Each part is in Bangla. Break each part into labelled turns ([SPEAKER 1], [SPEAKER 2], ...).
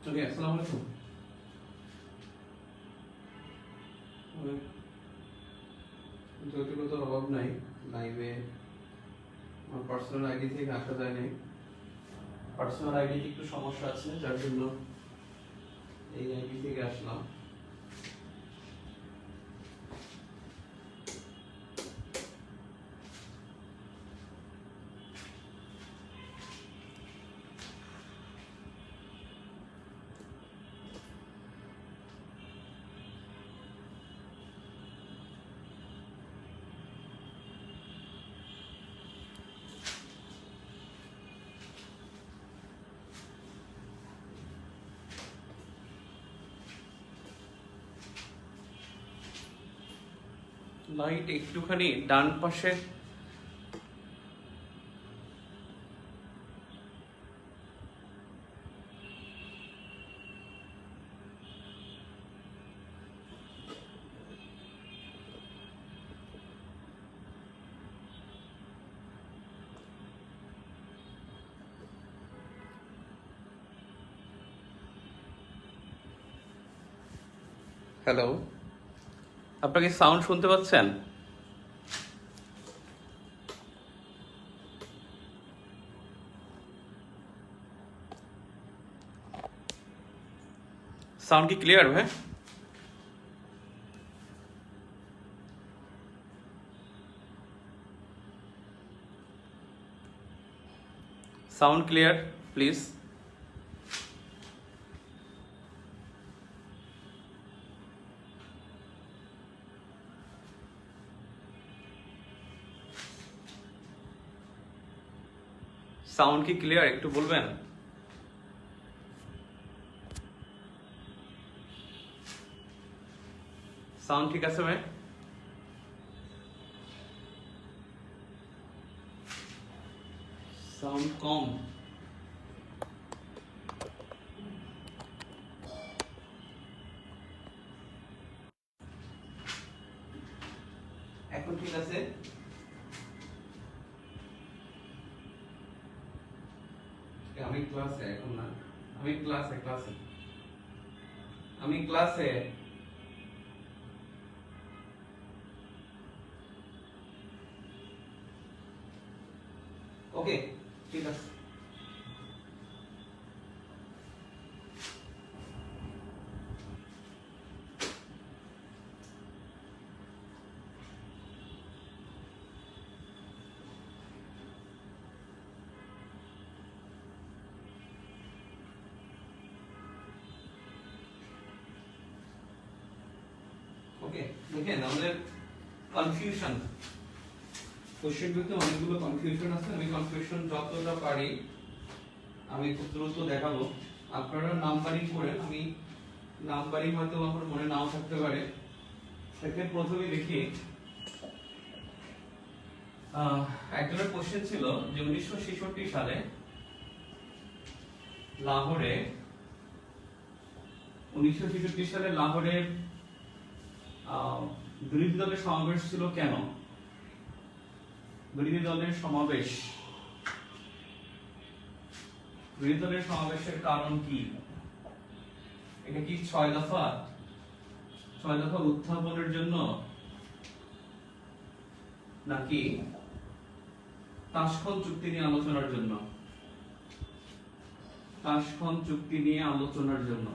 [SPEAKER 1] ওকে, আসসালামু আলাইকুম। যৌক্তিকতার অভাব নাই লাইভে। আমার পার্সোনাল আইডি থেকে আসা যায় নাই। পার্সোনাল আইডি একটু সমস্যা আছে, যার জন্য এই আইডি থেকে আসলাম। লাইট একটুখানি ডান পাশে। হ্যালো, আপনারা কি সাউন্ড শুনতে পাচ্ছেন? সাউন্ড কি ক্লিয়ার ভাই? Sound clear please. সাউন্ড কি ক্লিয়ার একটু বলবেন? সাউন্ড ঠিক আছে ভাই? সাউন্ড কম। এখন ঠিক আছে? আমি ক্লাসে, এখন না। আমি ক্লাসে। আমি ক্লাসে। ওকে, ঠিক আছে। ওকে, দেখেন আমাদের কনফিউশন, কোশ্চেনগুলোতে অনেকগুলো কনফিউশন আছে। আমি কনফিউশন যতটা পারি আমি খুব দ্রুত দেখাবো। আপনারা নাম্বারিং করেন, আমি নাম্বারিং হয়তো আমার মনে নাও থাকতে পারে। সেক্ষেত্রে প্রথমে দেখি একজনের কোশ্চেন ছিল যে 1966 সালে লাহোরে 1966 সালে লাহোরে বিরোধী দলের সমাবেশ ছিল কেন? বিরোধী দলের সমাবেশের কারণ কি? এটা কি 6 দফা উত্থাপনের জন্য, নাকি তাশখন্দ চুক্তি নিয়ে আলোচনার জন্য? তাশখন্দ চুক্তি নিয়ে আলোচনার জন্য।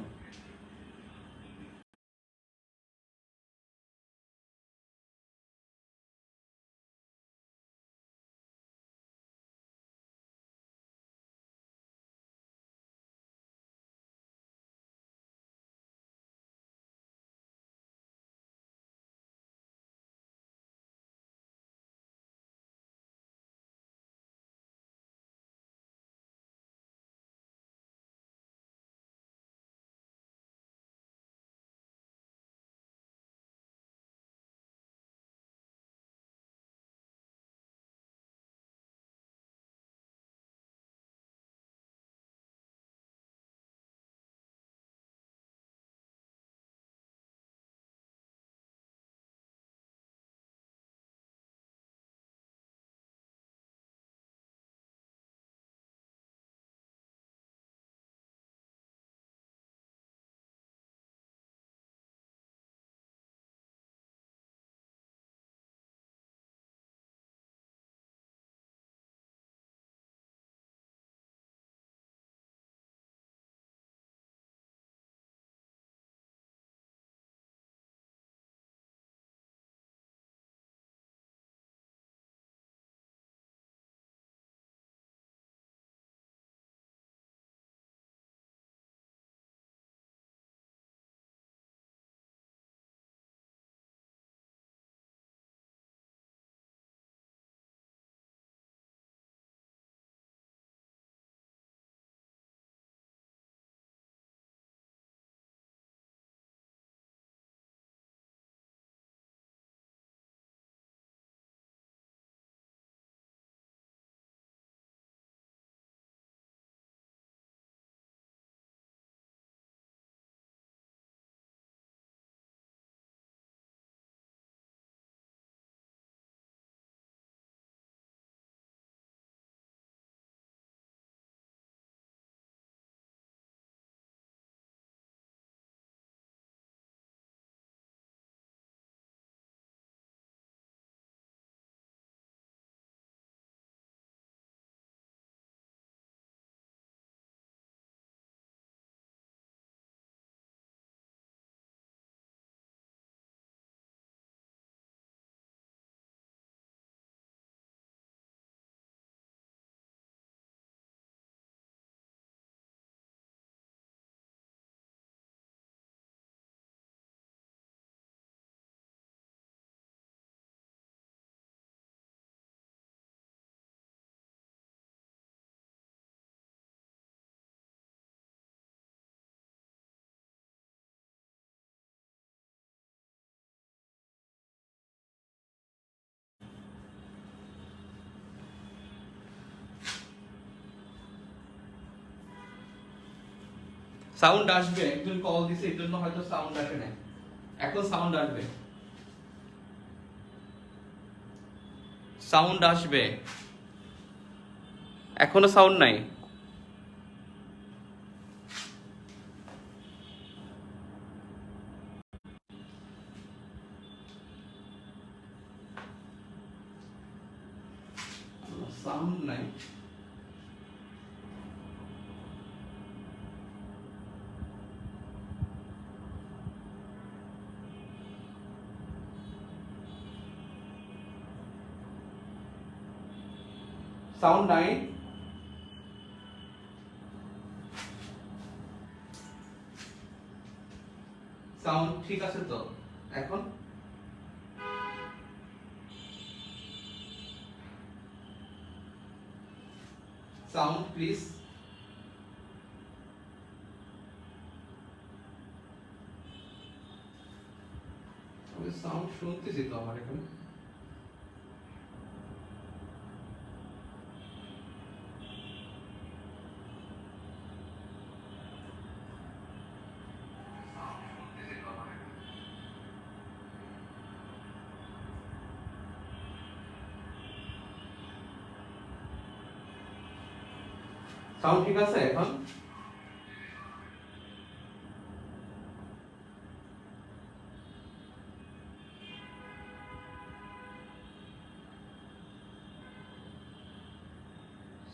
[SPEAKER 1] সাউন্ড আসবে, একজন কল দিছে এর জন্য হয়তো সাউন্ড আসে না, এখন সাউন্ড আসবে, সাউন্ড আসবে, এখনো সাউন্ড নাই। সাউন্ড নাই, সাউন্ড নাই। সাউন্ড ঠিক আছে তো এখন? Sound please. আমি সাউন্ড শুনতেছি তো আমার এখানে। সাউন্ড ঠিক আছে এখন?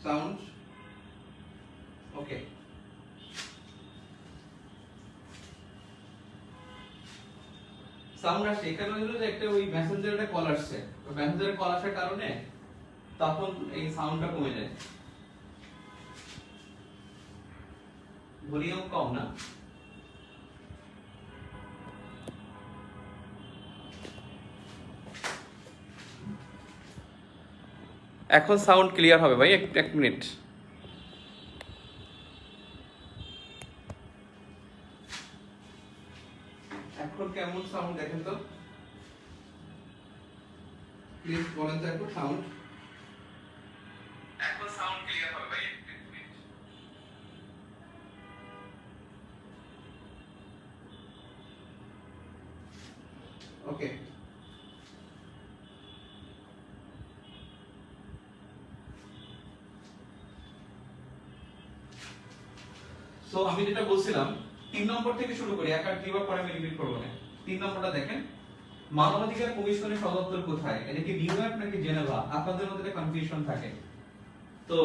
[SPEAKER 1] সাউন্ড ওকে। সাউন্ড আসছে, এখানে হলো যে একটা ওই মেসেঞ্জারে কল আসছে, ওই মেসেঞ্জারে কল আসার কারণে তখন এই সাউন্ডটা কমে যায়, ভলিউম কম না। এখন সাউন্ড ক্লিয়ার হবে ভাই, এক মিনিট। এখন কেমন সাউন্ড দেখেন তো প্লিজ, বলেন তো একটু সাউন্ড। এখন সাউন্ড ক্লিয়ার হবে ভাই, এক মিনিট। ওকে। সো আমি যেটা বলছিলাম 3 নম্বর থেকে শুরু করি, এক আর দুইবার পরে আমি রিপিট করব না। 3 নম্বরটা দেখেন, মানবাধিকার কমিশনের সদর কোথায়? এটা কি নিউ ইয়র্ক নাকি জেনেভা? আপনাদের মধ্যে কনফিউশন থাকে। তো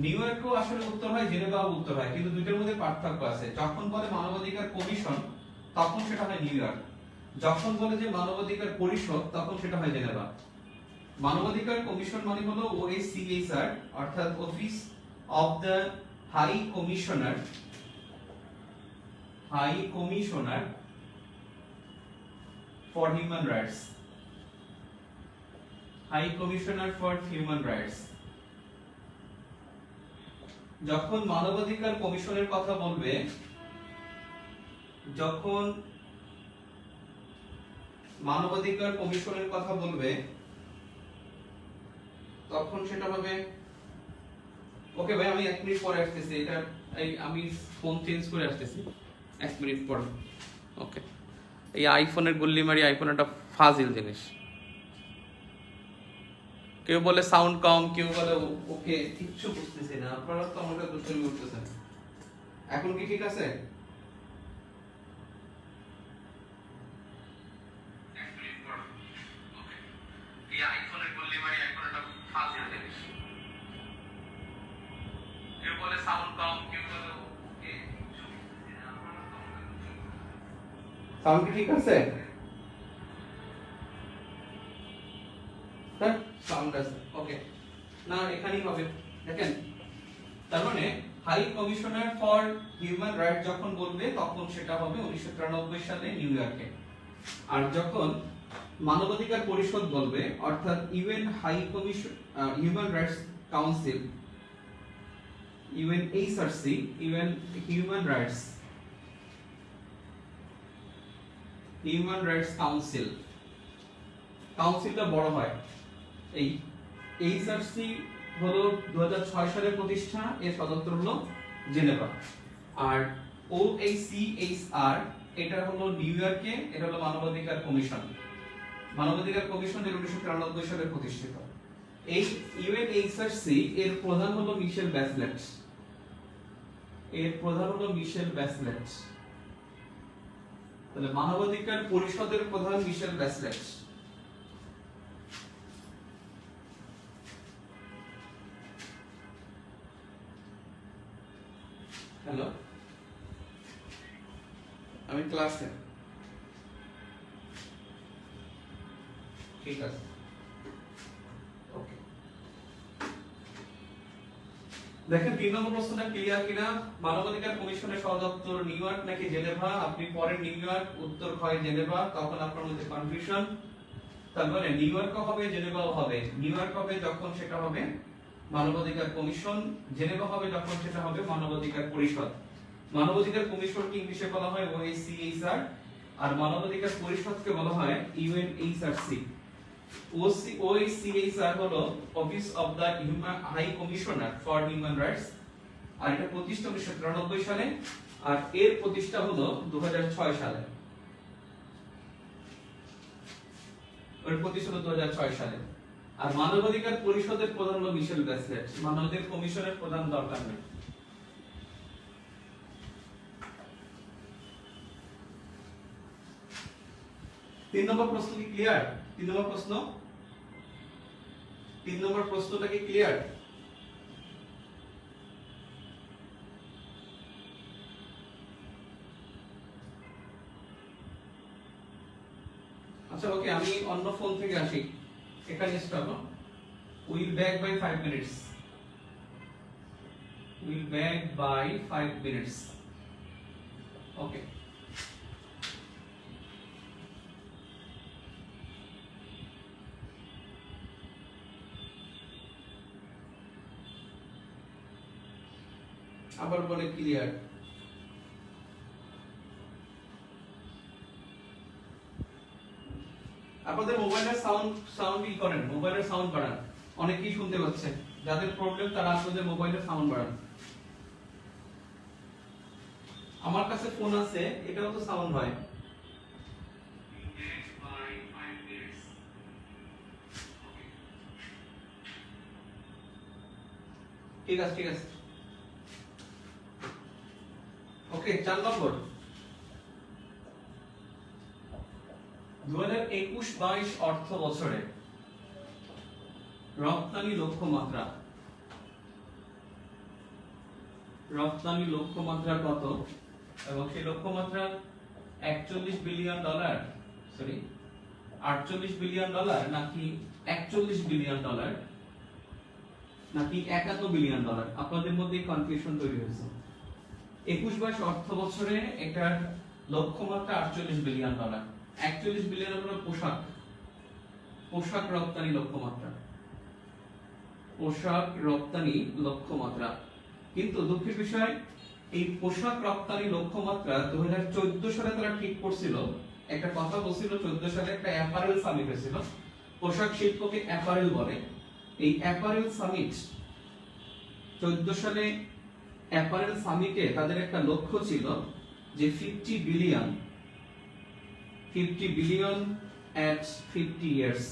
[SPEAKER 1] নিউ ইয়র্কও আসলে উত্তর হয়, জেনেভাও উত্তর হয়, কিন্তু দুইটার মধ্যে পার্থক্য আছে। যখন বলে মানবাধিকার কমিশন তখন সেটা হয় নিউ ইয়র্ক, যখন বলে যে মানবাধিকার পরিষদ তখন সেটা হয় জেনেভা। মানবাধিকার কমিশন মানে হলো ওএসসিএসআর, অর্থাৎ office of the high commissioner, high commissioner for human rights, high commissioner for human rights. যখন মানবাধিকার কমিশনের কথা বলবে, যখন মানবাধিকার কমিশনের কথা বলবে তখন সেটা হবে, ওকে ভাই আমি 1 মিনিট পরে আসতেছি, এটা এই আমি ফোন চেঞ্জ করে আসতেছি 1 মিনিট পর। ওকে। এই আইফোনের গুল্লি মারি, আইফোন একটা ফাজিল জিনিস। কেউ বলে সাউন্ড কম, কেউ বলে ওকে, কিচ্ছু বুঝতেছি না, আপনারা তো আমাকে দুষ্টুমি করতেছেন। এখন কি ঠিক আছে? এই আইফোনের গুল্লি মারি, আইফোন একটা ফাজিল জিনিস। কেউ বলে সাউন্ড কম, কেউ বলে ওকে, সাউন্ড কি ঠিক আছে? স্যার সাউন্ড আছে, ওকে। না এখানেই হবে, দেখেন। তার মানে high commissioner for human right যখন বলবে তখন সেটা হবে 1993 সালে নিউ ইয়র্কে। আর যখন মানবাধিকার পরিষদ বলবে, অর্থাৎ UN high commission human rights council, UNHRC, UN human rights, human rights council, কাউন্সিলটা বড় হয়। এই এইচআরসি হলো 2006 সালে প্রতিষ্ঠা, এর সদর হলো জেনেভা। আর OHCHR এটা হলো নিউ ইয়র্কে, এটা হলো মানবাধিকার কমিশন। মানবাধিকার কমিশন এর 1993 সালে প্রতিষ্ঠিত। এই ইউএনএইচআরসি এর প্রধান হলো মিশেল ব্যাচলেট। এর প্রধান হলো মিশেল ব্যাচলেট। তাহলে মানবাধিকার পরিষদের প্রধান মিশেল ব্যাচলেট। হ্যালো, আমি ক্লাসে। ঠিক আছে, ওকে। দেখেন 3 নম্বর প্রশ্নটা ক্লিয়ার কিনা। মানবাধিকার কমিশনের সদর দপ্তর নিউ ইয়র্ক নাকি জেনেভা? আপনি পড়েন নিউ ইয়র্ক, উত্তর হয় জেনেভা, তখন আপনার মধ্যে কনফিউশন। তারপরে নিউ ইয়র্ক হবে, জেনেভাও হবে। নিউ ইয়র্ক হবে যখন সেটা হবে মানবাধিকার কমিশন, জেনেভা হবে যখন সেটা হবে মানবাধিকার পরিষদ। মানবাধিকার কমিশনকে ইংলিশে বলা হয় OHCHR, আর মানবাধিকার পরিষদকে বলা হয় UNHRC। OHCHR হলো office of the high commissioner for human rights, আর এটা প্রতিষ্ঠা 1993 সালে, আর এর প্রতিষ্ঠা হলো 2006 সালে। এর প্রতিষ্ঠা হলো 2006 সালে। আর মানবাধিকার পরিষদের প্রধান হলো মিশেল ব্যাচলেট। মানবাধিকার কমিশনের প্রধান দরকার নেই। তিন নম্বর প্রশ্ন কি ক্লিয়ার? 3 নম্বর প্রশ্ন, 3 নম্বর প্রশ্নটা কি ক্লিয়ার? আচ্ছা, ওকে, আমি অন্য ফোন থেকে আসি, এখানে stop. Will back by 5 minutes. Will back by 5 minutes. Okay. আবার বলে ক্লিয়ার। আপনাদের মোবাইলের সাউন্ড ই করেন, মোবাইলের সাউন্ড বাড়ান, অনেকেই শুনতে পাচ্ছে। যাদের প্রবলেম তারা আপনাদের মোবাইলের সাউন্ড বাড়ান। আমার কাছে ফোন আছে, এটাও তো সাউন্ড হয়। ঠিক আছে, ঠিক আছে, ওকে। 4 নম্বর, 2021-22 অর্থ বছরে রপ্তানি লক্ষ্যমাত্রা, রপ্তানি লক্ষ্যমাত্রা কত? এবং সেই লক্ষ্যমাত্রা 41 billion dollar, sorry 48 billion dollar, নাকি 41 বিলিয়ন ডলার, নাকি 51 বিলিয়ন ডলার? আপনাদের মধ্যে কনফিউশন তৈরি হয়েছে। 21-22 অর্থ বছরে এটার লক্ষ্যমাত্রা 48 বিলিয়ন ডলার। 41 বিলিয়ন হলো পোশাক রপ্তানি লক্ষ্যমাত্রা, পোশাক রপ্তানি লক্ষ্যমাত্রা। কিন্তু দুঃখের বিষয়, এই পোশাক রপ্তানি লক্ষ্যমাত্রা 2014 সালে তারা ঠিক করছিল। একটা কথা বলছিল, 14 সালে একটা অ্যাপারেল সামিট হয়েছিল। পোশাক শিল্পকে অ্যাপারেল বলে। এই অ্যাপারেল সামিট 14 সালে অ্যাপারেল সামিটে তাদের একটা লক্ষ্য ছিল যে 50 বিলিয়ন at 50 years,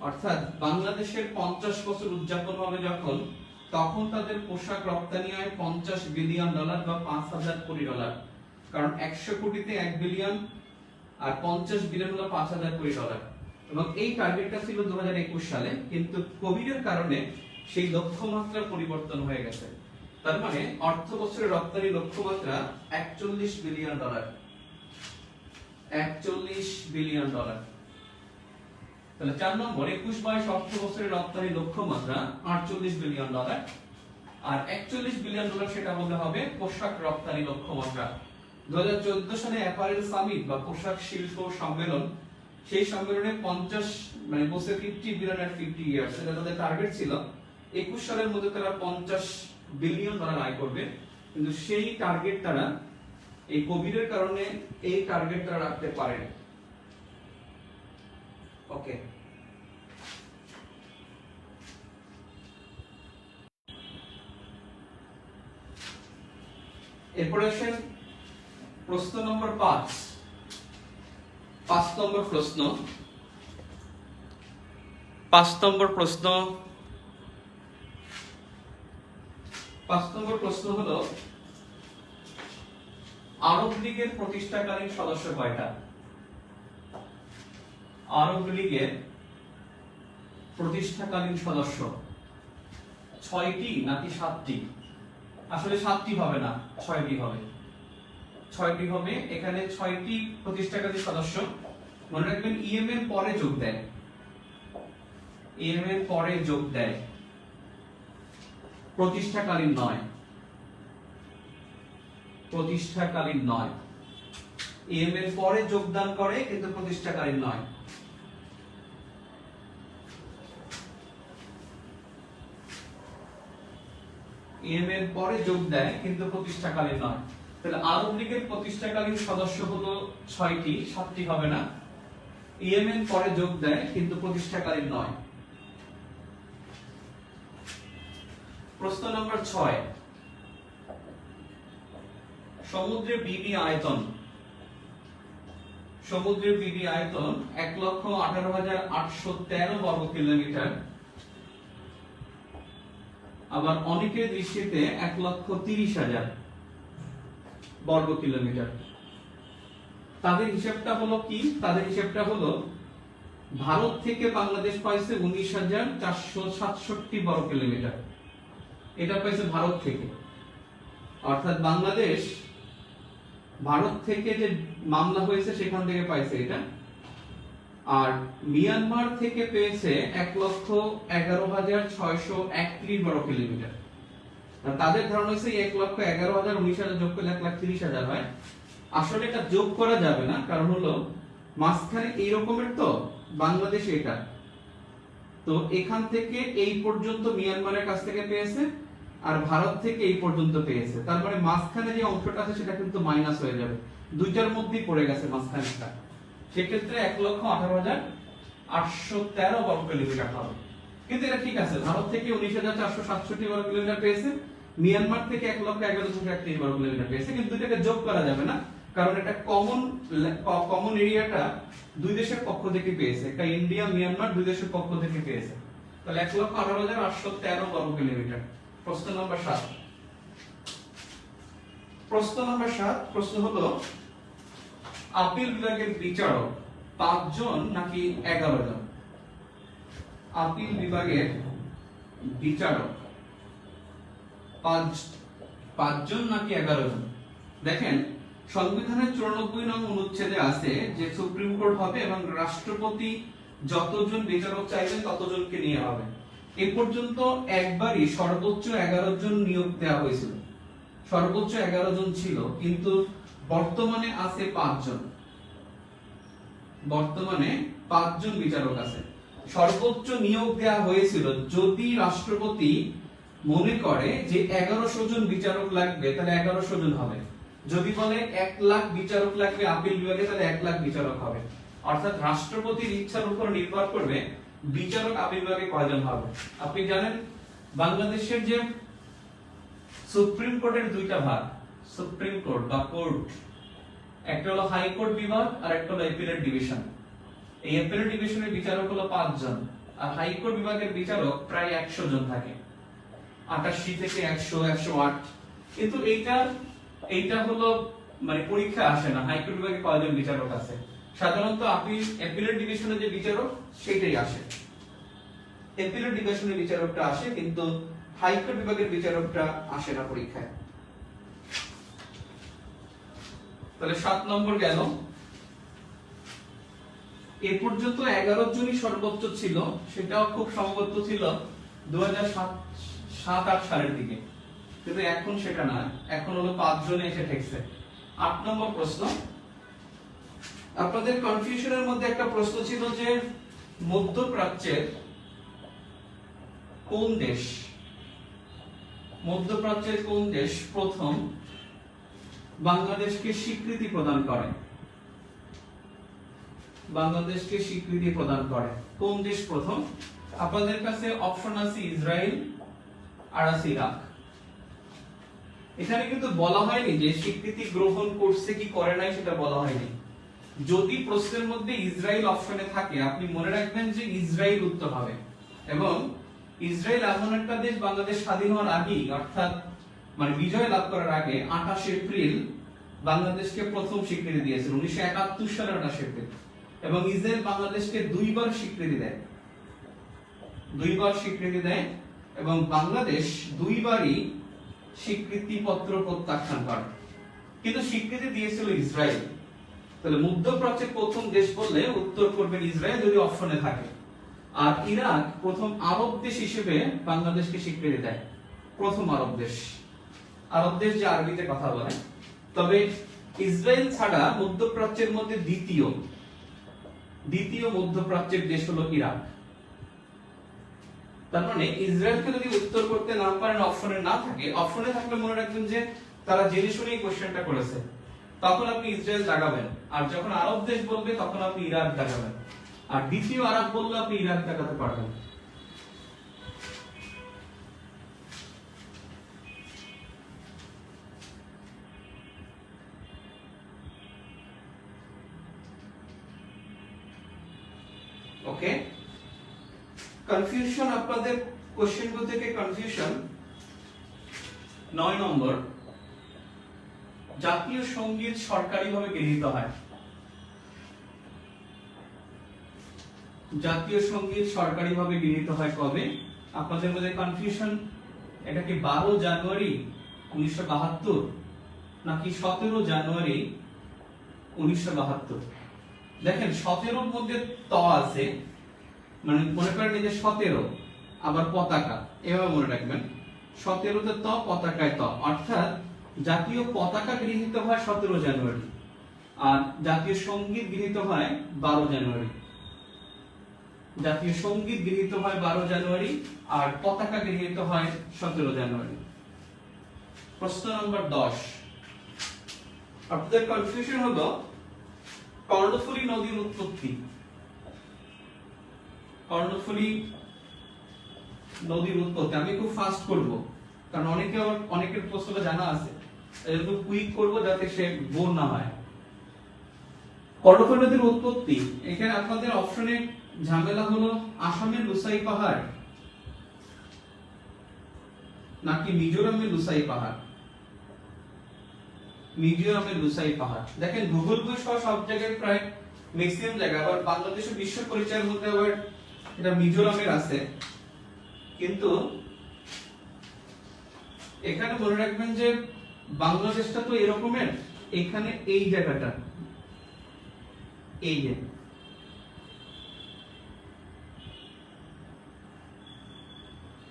[SPEAKER 1] অর্থাৎ বাংলাদেশের 50 বছর উদযাপন হবে যখন, তখন তাদের পোশাক রপ্তানি হয় 50 বিলিয়ন ডলার বা 5000 কোটি ডলার। কারণ 100 কোটিতে 1 বিলিয়ন, আর 50 বিলিয়ন হলো 5000 কোটি ডলার। এবং এই টার্গেটটা ছিল 2021 সালে, কিন্তু কোভিডের কারণে সেই লক্ষ্যমাত্রা পরিবর্তন হয়ে গেছে। তার মানে অর্থ বছরের রপ্তানি লক্ষ্যমাত্রা 41 বিলিয়ন ডলার। 41 billion dollar. তাহলে 4 নম্বর, 21-22 অর্থ বছরের রপ্তানি লক্ষ্যমাত্রা 48 বিলিয়ন ডলার, আর 41 বিলিয়ন ডলার সেটা বলতে হবে পোশাক রপ্তানি লক্ষ্যমাত্রা। 2014 সালে অ্যাপারেল সামিট বা পোশাক শিল্প সম্মেলন, সেই সম্মেলনে 50 মানে বসে 50 বিলিয়ন এট 50 ইয়ার্স, এটা তাদের টার্গেট ছিল। 21 সালের মধ্যে তারা 50 বিলিয়ন ডলার আয় করবে, কিন্তু সেই টার্গেট তারা এই কোভিডের কারণে এই টার্গেট তারা রাখতে পারেনি। ওকে। এরপরে আসেন প্রশ্ন নম্বর 5 নম্বর প্রশ্ন 5 নম্বর প্রশ্ন হলো আরব লীগের প্রতিষ্ঠাকালীন সদস্য কয়টা? আরব লীগের প্রতিষ্ঠাকালীন সদস্য 6টি নাকি 7টি? আসলে 7টি হবে না, 6টি হবে। 6টি হবে। এখানে 6টি প্রতিষ্ঠাকালীন সদস্য। মনে রাখবেন ইএমএন পরে যোগ দেয়, ইএমএন পরে যোগ দেয়, প্রতিষ্ঠাকালীন নয়, প্রতিষ্ঠাকালীন নয়। ইএমএন পরে যোগদান করে কিন্তু প্রতিষ্ঠাকালীন নয়। ইএমএন পরে যোগ দেয় কিন্তু প্রতিষ্ঠাকালীন নয়। তাহলে আরব লীগের প্রতিষ্ঠাকালীন সদস্য হলো 6টি, 7টি হবে না। ইএমএন পরে যোগ দেয় কিন্তু প্রতিষ্ঠাকালীন নয়। প্রশ্ন নম্বর 6, সমুদ্রের বিবি আয়তন, সমুদ্রের বিবি আয়তন 1,18,813 বর্গ কিলোমিটার। আবার অনেকের দৃষ্টিতে 1,30,000 বর্গ কিলোমিটার। তাদের হিসাবটা হলো কি? তাদের হিসাবটা হলো ভারত থেকে বাংলাদেশ পাইছে 19,467 বর্গ কিলোমিটার। এটা পাইছে ভারত থেকে, অর্থাৎ বাংলাদেশ ভারত থেকে যে মামলা হয়েছে সেখান থেকে পাইছে এটা। আর মিয়ানমার থেকে পেয়েছে 1,11,631 বর্গ কিলোমিটার। তাদের ধারণা হচ্ছে 1,11,000 19,000 যোগ করলে 1,30,000 হয়। আসলে এটা যোগ করা যাবে না, কারণ হলো মাঝখানে এই রকমের তো বাংলাদেশ এটা, তো এখান থেকে এই পর্যন্ত মিয়ানমারের কাছ থেকে পেয়েছে আর ভারত থেকে এই পর্যন্ত পেয়েছে। তার মানে মাঝখানে যে অংশটা আছে সেটা কিন্তু মাইনাস হয়ে যাবে, দুইটার মধ্যেই পড়ে গেছে মাঝখানেটা। সেক্ষেত্রে 1,18,813 বর্গ কিলোমিটার হবে। কিন্তু এটা ঠিক আছে, ভারত থেকে 19,467 বর্গ কিলোমিটার পেয়েছে, মিয়ানমার থেকে 1,11,631 বর্গ কিলোমিটার পেয়েছে। কিন্তু দুইটাকে যোগ করা যাবে না, কারণ এটা কমন এরিয়াটা দুই দেশের পক্ষ থেকে পেয়েছে। একটা ইন্ডিয়া মিয়ানমার দুই দেশের পক্ষ থেকে পেয়েছে। তাহলে 1,18,813 বর্গ কিলোমিটার। প্রশ্ন নম্বর 7, প্রশ্ন নম্বর 7 প্রশ্ন হলো আপিল বিভাগের বিচারক 5 জন নাকি 11 জন? আপিল বিভাগের বিচারক 5 জন নাকি 11 জন? দেখেন সংবিধানের 94 নং অনুচ্ছেদে আছে যে সুপ্রিম কোর্ট হবে এবং রাষ্ট্রপতি যতজন বিচারক চাইবেন ততজনকে নিয়ে হবে। এ পর্যন্ত একবারই সর্বোচ্চ 11 জন নিয়োগ দেওয়া হয়েছিল, সর্বোচ্চ 11 জন ছিল, কিন্তু বর্তমানে আছে 5 জন। বর্তমানে 5 জন বিচারক আছে। সর্বোচ্চ নিয়োগ দেওয়া হয়েছিল যদি রাষ্ট্রপতি মনে করে যে 1100 জন বিচারক লাগবে তাহলে 1100 জন হবে। যদি বলে 1 লাখ বিচারক লাগবে আপিল বিভাগে তাহলে 1 লাখ বিচারক হবে। অর্থাৎ রাষ্ট্রপতির ইচ্ছার উপর নির্ভর করবে বিচারক আপিল বিভাগে কয়জন হবে। আপনি জানেন বাংলাদেশের যে সুপ্রিম কোর্টের দুইটা ভাগ, সুপ্রিম কোর্ট বা কোর্ট, একটা হলো হাইকোর্ট বিভাগ আর একটা হলো অ্যাপিলেট ডিভিশন। এই অ্যাপিলেট ডিভিশনের বিচারক হলো 5 জন আর হাইকোর্ট বিভাগের বিচারক প্রায় 100 জন থাকে, 88 থেকে 100 108। কিন্তু এইটা হলো মানে পরীক্ষা আসে না হাইকোর্ট বিভাগে কয়জন বিচারক আছে। সাধারণত অ্যাপিলেট ডিভিশনের যে বিচারক সেটাই আসে, অ্যাপিলেট ডিভিশনের বিচারকটা আসে, কিন্তু হাইকোর্ট বিভাগের বিচারকটা আসে না পরীক্ষায়। তাহলে 7 নম্বর গেল। এ পর্যন্ত 11 জনই সর্বোচ্চ ছিল, সেটাও খুব সম্ভবত ছিল 2007-8 সালের দিকে, কিন্তু এখন সেটা না, এখন হলো 5 জনে এসে ঠেকছে। 8 নম্বর প্রশ্ন, আপনাদের কনফিউশনের মধ্যে একটা প্রশ্ন ছিল যে মধ্যপ্রাচ্যের কোন দেশ, মধ্যপ্রাচ্যের কোন দেশ প্রথম বাংলাদেশকে স্বীকৃতি প্রদান করে? বাংলাদেশকে স্বীকৃতি প্রদান করে কোন দেশ প্রথম? আপনাদের কাছে অপশন আছে ইসরায়েল আর আছে ইরাক। এখানে কিন্তু বলা হয়নি যে স্বীকৃতি গ্রহণ করছে কি করে নাই সেটা বলা হয়নি। যদি প্রশ্নের মধ্যে ইসরায়েল অপশনে থাকে আপনি মনে রাখবেন যে ইসরায়েল উত্তর হবে। এবং ইসরায়েল এমন একটা দেশ বাংলাদেশ স্বাধীন হওয়ার আগেই অর্থাৎ মানে বিজয় লাভ করার আগে 28 এপ্রিল বাংলাদেশকে প্রথম স্বীকৃতি দিয়েছিল 1971 সালের 28 এপ্রিল। এবং ইসরায়েল বাংলাদেশকে দুইবার স্বীকৃতি দেয় এবং বাংলাদেশ দুইবারই স্বীকৃতি পত্র প্রত্যাখ্যান করে, কিন্তু স্বীকৃতি দিয়েছিল ইসরায়েল। তাহলে মধ্যপ্রাচ্যের প্রথম দেশ বললে উত্তর করবেন ইসরায়েল যদি অপশনে থাকে। আর ইরাক প্রথম আরব দেশ হিসেবে বাংলাদেশকে স্বীকৃতি দেয়, প্রথম আরব দেশ যে আরবিতে কথা বলে। তবে ইসরায়েল ছাড়া মধ্যপ্রাচ্যের মধ্যে দ্বিতীয় মধ্যপ্রাচ্যের দেশ হলো ইরাক। তার মানে ইসরায়েলকে যদি উত্তর করতে না পারেন, অপশনে না থাকে, অপশনে থাকলে মনে রাখবেন যে তারা জেনে শুনে এই কোশ্চেনটা করেছে, তখন আপনি ইসরায়েল দাগাবেন। আর যখন আরব দেশ বলবে তখন আপনি ইরাক দাগাবেন। আর দ্বিতীয় আরব বললে আপনি ইরাক দাগাতে পারবেন। ওকে, কনফিউশন আপনাদের কোশ্চেনগুলো থেকে কনফিউশন 9 নম্বর, জাতীয় সঙ্গীত সরকারিভাবে গৃহীত হয়। জাতীয় সঙ্গীত সরকারিভাবে গৃহীত হয় কবে? আপনাদের মধ্যে কনফিউশন, এটা কি 12 জানুয়ারি 1972 নাকি 17 জানুয়ারি 1972? দেখেন 17 এর মধ্যে ত আছে, মানে মনে করেন এই যে 17 আবার পতাকা, এভাবে মনে রাখবেন 17 তে ত, পতাকায় ত, অর্থাৎ জাতীয় পতাকা গৃহীত হয় 17 জানুয়ারি আর জাতীয় সঙ্গীত গৃহীত হয় 12 জানুয়ারি। জাতীয় সঙ্গীত গৃহীত হয় 12 জানুয়ারি আর পতাকা গৃহীত হয় 17 জানুয়ারি। প্রশ্ন নম্বর 10, আপনাদের কনফিউশন হলো কর্ণফুলী নদীর উৎপত্তি। কর্ণফুলী নদীর উৎপত্তি আমি খুব ফাস্ট করব, কারণ অনেকের প্রশ্নটা জানা আছে, একটু কুইক করব যাতে সে বোর না হয়। কর্ণফুলী নদীর উৎপত্তি, এখানে আপনাদের অপশনে ঝামেলা হলো আসামের লুসাই পাহাড় নাকি মিজোরামের লুসাই পাহাড়। মিজোরামের লুসাই পাহাড়, দেখেন ভূগোল বই সব জায়গায় প্রায় ম্যাক্সিমাম জায়গা, আবার বাংলাদেশের বিশ্ব পরিচয়ের মধ্যে আবার এটা মিজোরামের আছে, কিন্তু এখানে মনে রাখবেন যে বাংলাদেশটা তো এরকমের, এখানে এই জায়গাটা এই যে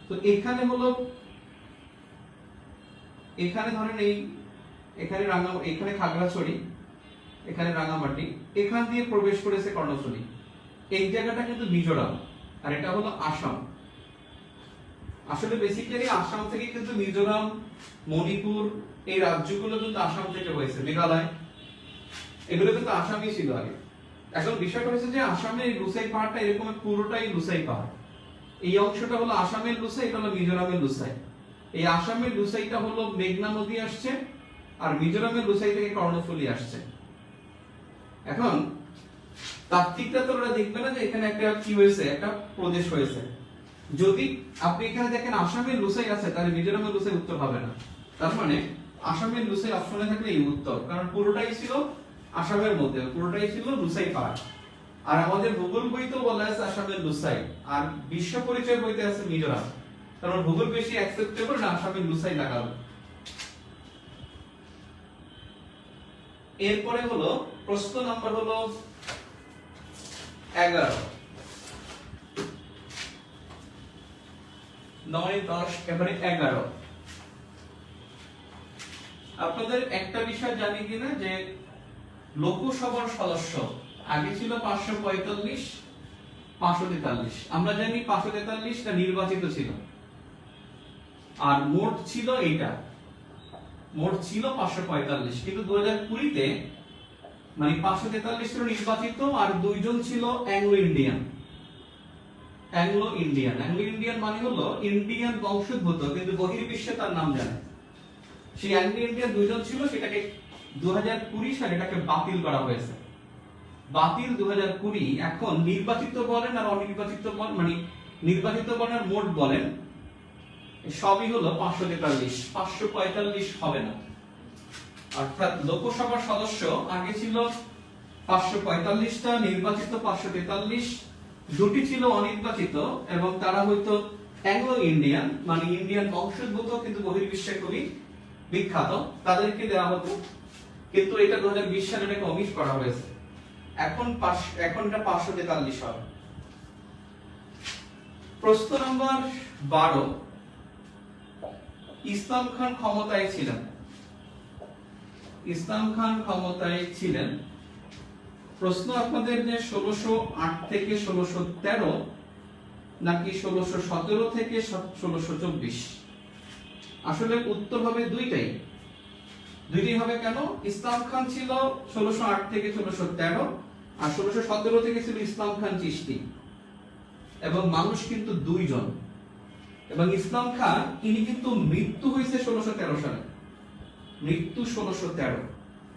[SPEAKER 1] তো এখানে হলো, এখানে ধরেন এই এখানে এখানে খাগড়াছড়ি, এখানে রাঙামাটি, এখান দিয়ে প্রবেশ করেছে কর্ণফুলী। এই জায়গাটা কিন্তু মিজোরাম আর এটা হলো আসাম। আসলে বেসিক্যালি আসাম থেকে কিন্তু মিজোরাম, মণিপুর এই রাজ্যগুলো কিন্তু আসাম থেকে হয়েছে, মেঘালয় এগুলো কিন্তু আসামই ছিল আগে। এখন বিষয়টা হচ্ছে যে আসামের লুসাই পাহাড়টা এরকম পুরোটাই লুসাই পাহাড়, এই অংশটা হলো আসামের লুসাই, এটা হলো মিজোরামের লুসাই। এই আসামের লুসাইটা হলো মেঘনা নদী আসছে আর মিজোরামের লুসাই থেকে কর্ণফুলী আসছে। এখন তাত্ত্বিকটা তো ওরা দেখবে না যে এখানে একটা কি হয়েছে, একটা প্রদেশ হয়েছে। যদি আপনি এখানে দেখেন আসামের লুসাই আছে, তাহলে মিজোরামের লুসাই উত্তর হবে না। তার মানে আসামের লুসাই অপশনে থাকলে এই উত্তর, কারণ পুরোটাই ছিল আসামের মধ্যে, পুরোটাই ছিল লুসাই পাহাড়। আর আমাদের ভূগোল বইতেও বলা আছে আসামের লুসাই, আর বিশ্ব পরিচয় বইতে আছে মিজোরাম। কারণ ভূগোল বেশি অ্যাকসেপ্টেবল না আসামের লুসাই লাগাবে। এরপরে হলো প্রশ্ন নাম্বার হলো 11, 9, 10 এবারে 11। আপনাদের একটা বিষয় জানি কিনা যে লোকসভার সদস্য আগে ছিল 545, 543। আমরা জানি 543টা নির্বাচিত ছিল আর মোট ছিল এইটা, মোট ছিল 545, কিন্তু 2020 তে মানে 543 ছিল নির্বাচিত আর দুইজন ছিল অ্যাংলো ইন্ডিয়ান। অ্যাংলো ইন্ডিয়ান মানে হলো ইন্ডিয়ান বংশোদ্ভূত কিন্তু বহির্বিশ্বে তার নাম জানে। সেই অ্যাংলো ইন্ডিয়ান দুইজন ছিল, সেটাকে 2020 সালে এটাকে বাতিল করা হয়েছে। বাতিল 2020। এখন নির্বাচিত বলেন আর অনির্বাচিত বলেন, মানে নির্বাচিত বলেন আর মোট বলেন, সবই হলো 543, 545 হবে না। অর্থাৎ লোকসভার সদস্য আগে ছিল 545টা, নির্বাচিত 543, দুটি ছিল অনির্বাচিত এবং তারা হয়তো অ্যাংলো ইন্ডিয়ান, মানে ইন্ডিয়ান বংশোদ্ভূত কিন্তু বহির্বিশ্বে খুবই বিখ্যাত, তাদেরকে দেওয়া হতো। কিন্তু এটা 2020 সালে এটাকে অমিট করা হয়েছে। এখন এটা 543 হবে। প্রশ্ন নম্বর 12, ইসলাম খান ক্ষমতায় ছিলেন। ইসলাম খান ক্ষমতায় ছিলেন। প্রশ্ন আপনাদের যে 1608 থেকে 1613 নাকি 1617 থেকে 1624? আসলে উত্তর হবে দুইটাই হবে। কেন? ইসলাম খান ছিল 1608 থেকে 1613 আর 1617 থেকে ছিল ইসলাম খান চিশতি, এবং মানুষ কিন্তু দুইজন। এবং ইসলাম খান ইনি কিন্তু মৃত্যু হয়েছে 1613 সালে, মৃত্যু 1613।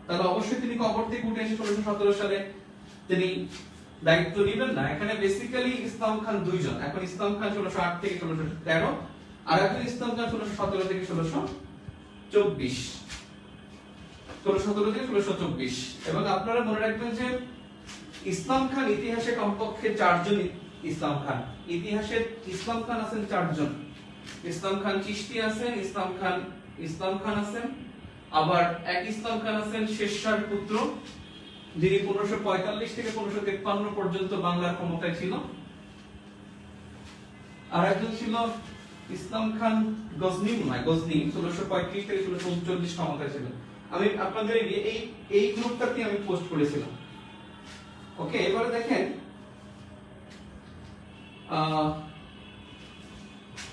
[SPEAKER 1] তাহলে অবশ্যই তিনি কবর থেকে উঠে এসে 1617 সালে তিনি দায়িত্ব নেবেন না। এখানে বেসিক্যালি ইসলাম খান দুইজন। এখন ইসলাম খান 1608 থেকে 1613 আর এখন ইসলাম খান 1617 থেকে 1624, 1617 থেকে 1624। এবং আপনারা মনে রাখবেন যে ইসলাম খান ইতিহাসে কমপক্ষে 4 জন ইসলাম খান, ইতিহাসে ইসলাম খান আছেন 4 জন। ইসলাম খান চিশতি আছেন, ইসলাম খান আছেন, আবার এক ইসলাম খান আছেন শেরশাহর পুত্র, যিনি 1545 থেকে 1553 পর্যন্ত বাংলার ক্ষমতায় ছিল। আর একজন ছিল ইসলাম খান গজনি, 1635 থেকে 1639 ক্ষমতায় ছিল। আমি আপনাদের এই গ্রুপটাতে আমি পোস্ট করেছিলাম। ওকে, এবারে দেখেন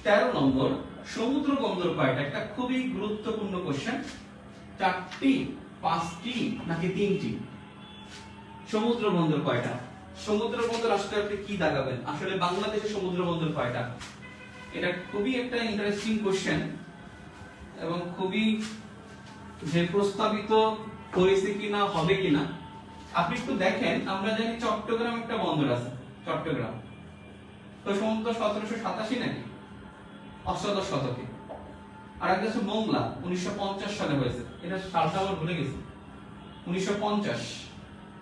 [SPEAKER 1] 13 নম্বর, সমুদ্র বন্দর কয়টা? একটা খুবই গুরুত্বপূর্ণ কোশ্চেন। 4টি, 5টি নাকি 3টি? সমুদ্র বন্দর কয়টা? সমুদ্র বন্দর আসলে আপনি কি দাগাবেন? আসলে বাংলাদেশে সমুদ্র বন্দর কয়টা? এটা খুবই একটা ইন্টারেস্টিং কোশ্চেন এবং খুবই যে প্রস্তাবিত পরিস্থিতি কিনা হবে কিনা। আপনি একটু দেখেন, আমরা জানি চট্টগ্রাম একটা বন্দর আছে, চট্টগ্রাম তো সমুদ্র 1787 নাকি অষ্টাদশ শতকে। আর একটা আছে মোংলা, 1950 সালে হয়েছে, এটা সালটা আমার ভুলে গেছি, 1950।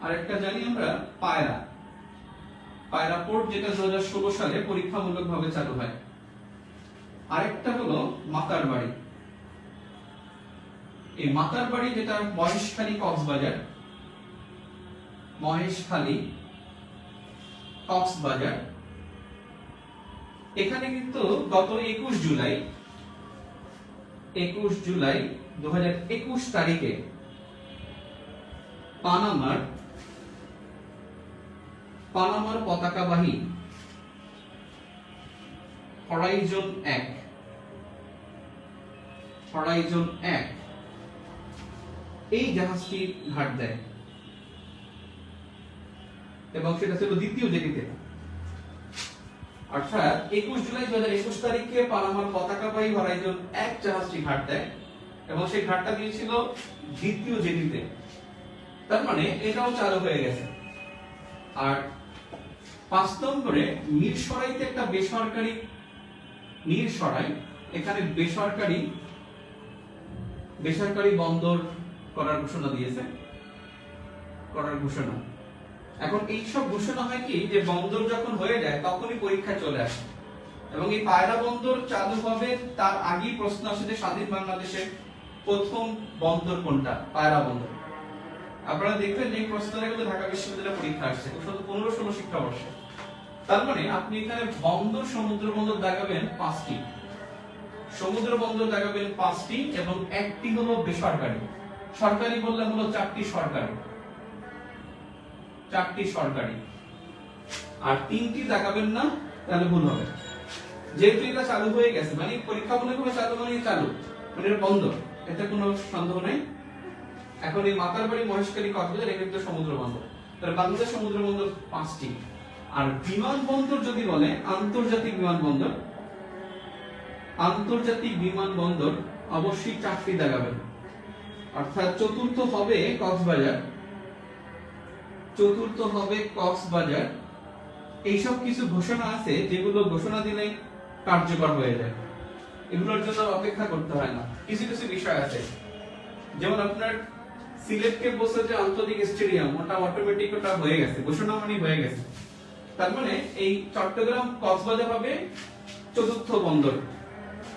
[SPEAKER 1] আর একটা জানি আমরা পায়রা পোর্ট, যেটা 2016 সালে পরীক্ষামূলকভাবে চালু হয়। আরেকটা হলো মাতারবাড়ি। এই মাতারবাড়ি যেটা মহেশখালী কক্সবাজার, এখানে কিন্তু গত 21 জুলাই 2021 তারিখে পানামার পতাকাবাহী হরাইজন 1 এই জাহাজটি ঘাট দেয় এবং সেটা ছিল দ্বিতীয় জেটিতে। অর্থাৎ 21 জুলাই 2021 তারিখে পানামার পতাকাবাহী হরাইজন 1 জাহাজটি ঘাট দেয় এবং সেই ঘাটটা দিয়েছিল দ্বিতীয় জেটিতে। তার মানে এটাও চালু হয়ে গেছে। আর 5 নম্বরে মিরসরাইতে একটা বেসরকারি, এখানে বেসরকারি বন্দর করার ঘোষণা দিয়েছে, এখন এই সব ঘোষণা হয় কি, যে বন্দর যখন হয়ে যায় তখনই পরীক্ষায় চলে আসে। এবং এই পায়রা বন্দর চালু হবে তার আগেই প্রশ্ন আসে যে স্বাধীন বাংলাদেশে প্রথম বন্দর কোনটা? পায়রা বন্দর। আপনারা দেখবেন যে এই প্রশ্নটা কিন্তু ঢাকা বিশ্ববিদ্যালয়ে পরীক্ষা আসছে 15-16 শিক্ষাবর্ষে। তার মানে আপনি এখানে সমুদ্র বন্দর দাগাবেন 5টি, সমুদ্র বন্দর দাগাবেন 5টি এবং একটি হলো বেসরকারি। সরকারি বললে হলো 4টি সরকারি, আর 3টি দেখাবেন না, তাহলে ভুল হবে। যেহেতু এটা চালু হয়ে গেছে, মানে পরীক্ষামূলকভাবে চালু মানে চালু, মানে এটা বন্ধ, এতে কোনো সন্দেহ নেই। এখন এই মাতারবাড়ি, মহেশখালী, কক্সবাজার এগুলো তো সমুদ্র বন্দর। তাহলে বাংলাদেশ সমুদ্র বন্দর 5টি। আর বিমানবন্দর যদি বলে আন্তর্জাতিক বিমানবন্দর অবশ্যই 4টি দেখাবেন। অর্থাৎ চতুর্থ হবে কক্সবাজার, চতুর্থ হবে কক্সবাজার। এইসব কিছু ঘোষণা আছে যেগুলো ঘোষণা দিলে কার্যকর হয়ে যায়, এগুলোর জন্য অপেক্ষা করতে হয় না। কিছু কিছু বিষয় আছে, যেমন আপনার সিলেটকে বলছে যে আন্তর্জাতিক স্টেডিয়াম, ওটা অটোমেটিক ওটা হয়ে গেছে, ঘোষণা মানে হয়ে গেছে। তার মানে এই চট্টগ্রাম কক্সবাজার হবে চতুর্থ বন্দর,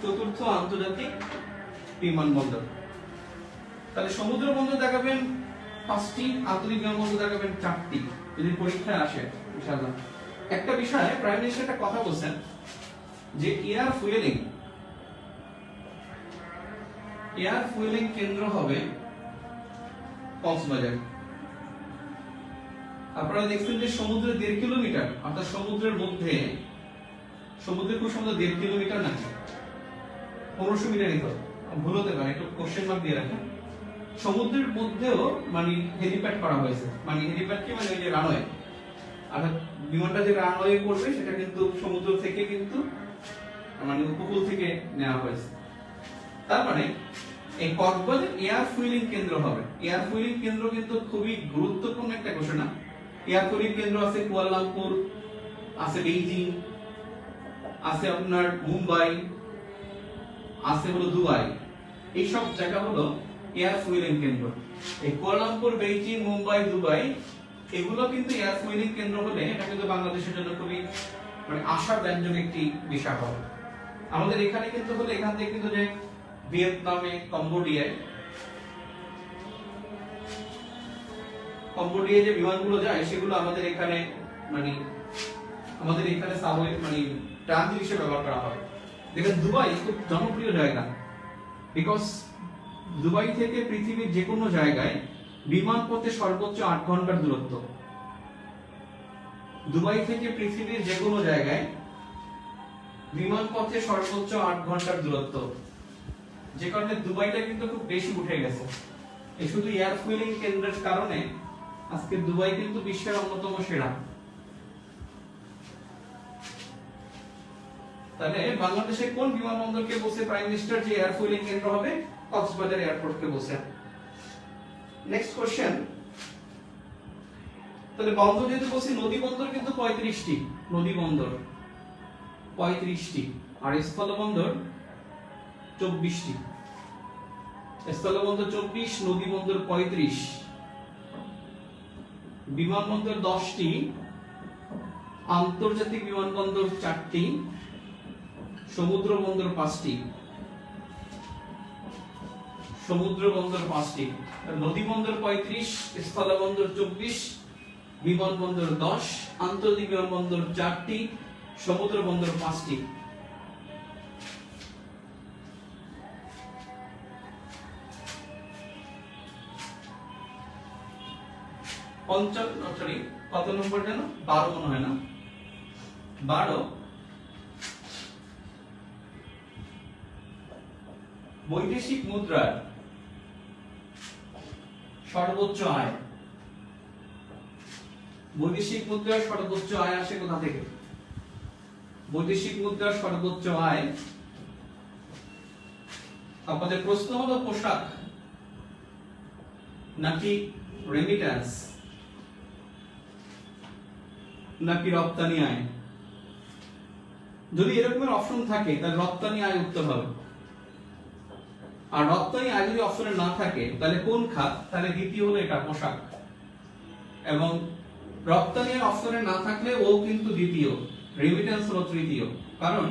[SPEAKER 1] চতুর্থ আন্তর্জাতিক বিমানবন্দর। তাহলে সমুদ্র বন্দর দেখাবেন 5টি, আন্তর্জাতিক বিমানবন্দর দেখাবেন 4টি, যদি পরীক্ষায় আসে ইনশাআল্লাহ। একটা বিষয় প্রাইম মিনিস্টার একটা কথা বলছেন যে এয়ার ফুয়েলিং কেন্দ্র হবে কক্সবাজার। আপনারা দেখছেন যে সমুদ্রে 1.5 কিলোমিটার, অর্থাৎ সমুদ্রের মধ্যে, সমুদ্রের খুব সম্ভবত 1.5 কিলোমিটার না 1500 মিটারই তো, ভুল হতে পারে, একটু কোশ্চেন মার্ক দিয়ে রাখেন। সমুদ্রের মধ্যেও মানে হেলিপ্যাড করা হয়েছে, মানে হেলিপ্যাড কি মানে ওই যে রানওয়ে, অর্থাৎ বিমানটা যে রানওয়ে করবে সেটা কিন্তু সমুদ্র থেকে কিন্তু মানে উপকূল থেকে নেওয়া হয়েছে। তার মানে এই কক্সবাজার এয়ার ফুয়েলিং কেন্দ্র হবে। এয়ার ফুয়েলিং কেন্দ্র কিন্তু খুবই গুরুত্বপূর্ণ একটা ঘোষণা। এয়ার ফুয়েলিং কেন্দ্র আছে কুয়ালালামপুর, আছে বেইজিং, আছে আপনার মুম্বাই, আছে হলো দুবাই। এই সব জায়গা হলো এয়ার ফুয়েলিং কেন্দ্র। এই কুয়ালালামপুর, বেইজিং, মুম্বাই, দুবাই এগুলো কিন্তু এয়ার ফুয়েলিং কেন্দ্র হলে এটা কিন্তু বাংলাদেশের জন্য খুবই মানে আশাব্যঞ্জক একটি বিষয় হবে। আমাদের এখানে কিন্তু হলো এখান থেকে কিন্তু যে ভিয়েতনামে, কম্বোডিয়ায় যে বিমানগুলো যায় সেগুলো আমাদের এখানে মানে আমাদের এখানে সাবওয়ে মানে ট্রানজিট হিসেবে ব্যবহার করা হয়। দেখেন দুবাই খুব জনপ্রিয় জায়গা, বিকজ দুবাই থেকে পৃথিবীর যে কোনো জায়গায় বিমান পথে সর্বোচ্চ 8 ঘন্টার দূরত্ব। দুবাই থেকে পৃথিবীর যে কোনো জায়গায় বিমান পথে সর্বোচ্চ 8 ঘন্টার দূরত্ব, যে কারণে দুবাইটা কিন্তু খুব বেশি উঠে গেছে। এই শুধু এয়ার ফুয়েলিং কেন্দ্রের কারণে আজকে দুবাই কিন্তু বিশ্বের অন্যতম সেরা। তাহলে বাংলাদেশে কোন বিমানবন্দরকে বলছে প্রাইম মিনিস্টার যে এয়ার ফুয়েলিং কেন্দ্র হবে? কক্সবাজার এয়ারপোর্টকে বলছে। নেক্সট কোশ্চেন, তাহলে বন্দর যেহেতু বলছি, নদী বন্দর কিন্তু 35টি, নদী বন্দর 35টি, আর স্থলবন্দর 24টি। স্থলবন্দর 24, নদী বন্দর 35, বিমানবন্দর 10টি, আন্তর্জাতিক বিমানবন্দর 4টি, সমুদ্র বন্দর 5টি, সমুদ্র বন্দর 5টি। নদী বন্দর 35, স্থলবন্দর 24, বিমানবন্দর 10, আন্তর্জাতিক বিমানবন্দর 4টি, সমুদ্র বন্দর 5টি। কত নম্বর যেন? 12 মনে হয় না? 12, বৈদেশিক মুদ্রার সর্বোচ্চ আয়। বৈদেশিক মুদ্রার সর্বোচ্চ আয় আসে কোথা থেকে? বৈদেশিক মুদ্রার সর্বোচ্চ আয়, আপনাদের প্রশ্ন হলো পোশাক নাকি রেমিট্যান্স নাকি রপ্তানি আয়? যদি এরকমের অপশন থাকে তাহলে রপ্তানি আয় উত্তর হবে। আর রপ্তানি আয় যদি অপশনে না থাকে তাহলে কোন খাত? তাহলে দ্বিতীয় হলো এটা পোশাক। এবং রপ্তানি আয় অপশনে না থাকলে ও কিন্তু দ্বিতীয়, রেমিট্যান্স হলো তৃতীয়। কারণ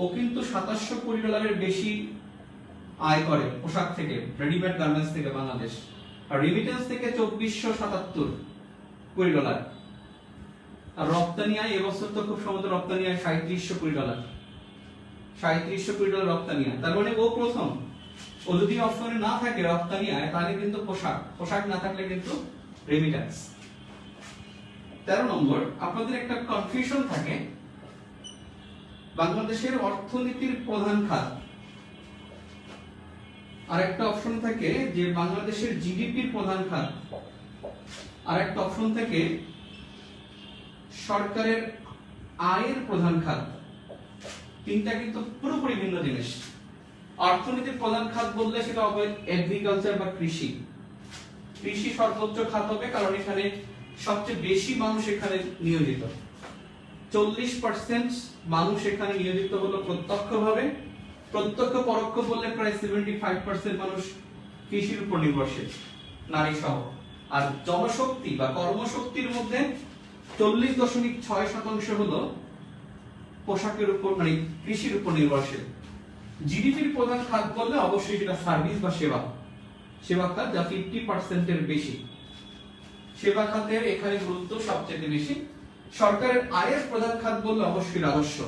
[SPEAKER 1] ও কিন্তু 2700 কোটি ডলারের বেশি আয় করে পোশাক থেকে, রেডিমেড গার্মেন্টস থেকে বাংলাদেশ। আর রেমিট্যান্স থেকে 2477 কোটি ডলার। আর রপ্তানি আয় এবছর তো খুব সম্ভবত রপ্তানি আয় 3700 কোটি ডলার, 3700 কোটি ডলার রপ্তানি আয়। তার মানে ও প্রথম। ও যদি অপশনে না থাকে রপ্তানি আয় তাহলে কিন্তু পোশাক, পোশাক না থাকলে কিন্তু রেমিট্যান্স। 13 নম্বর, আপনাদের একটা কনফিউশন থাকে বাংলাদেশের অর্থনীতির প্রধান খাত, আর একটা অপশন থাকে যে বাংলাদেশের জিডিপির প্রধান খাত, আর একটা অপশন থাকে সরকারের আয়ের প্রধান খাত। তিনটা কিন্তু পুরোপুরি ভিন্ন জিনিস। অর্থনীতির প্রধান খাত বললে সেটা হবে এগ্রিকালচার বা কৃষি। কৃষি সর্বোচ্চ খাত হবে, কারণ এখানে সবচেয়ে বেশি মানুষ এখানে নিয়োজিত। 40% মানুষ এখানে নিয়োজিত হলো প্রত্যক্ষভাবে। প্রত্যক্ষ পরোক্ষ বললে প্রায় 75% মানুষ কৃষির উপর নির্ভরশীল, নারী সহ। আর জনশক্তি বা কর্মশক্তির মধ্যে 40.6% হলো পোশাকের উপর, মানে কৃষির উপর নির্ভরশীল। জিডিপির প্রধান খাত বললে অবশ্যই সেটা সার্ভিস বা সেবা, সেবা খাত, যা 50% এর বেশি। সেবা খাতের এখানে গুরুত্ব সবচেয়ে বেশি। সরকারের আয়ের প্রধান খাত বললে অবশ্যই রাজস্ব।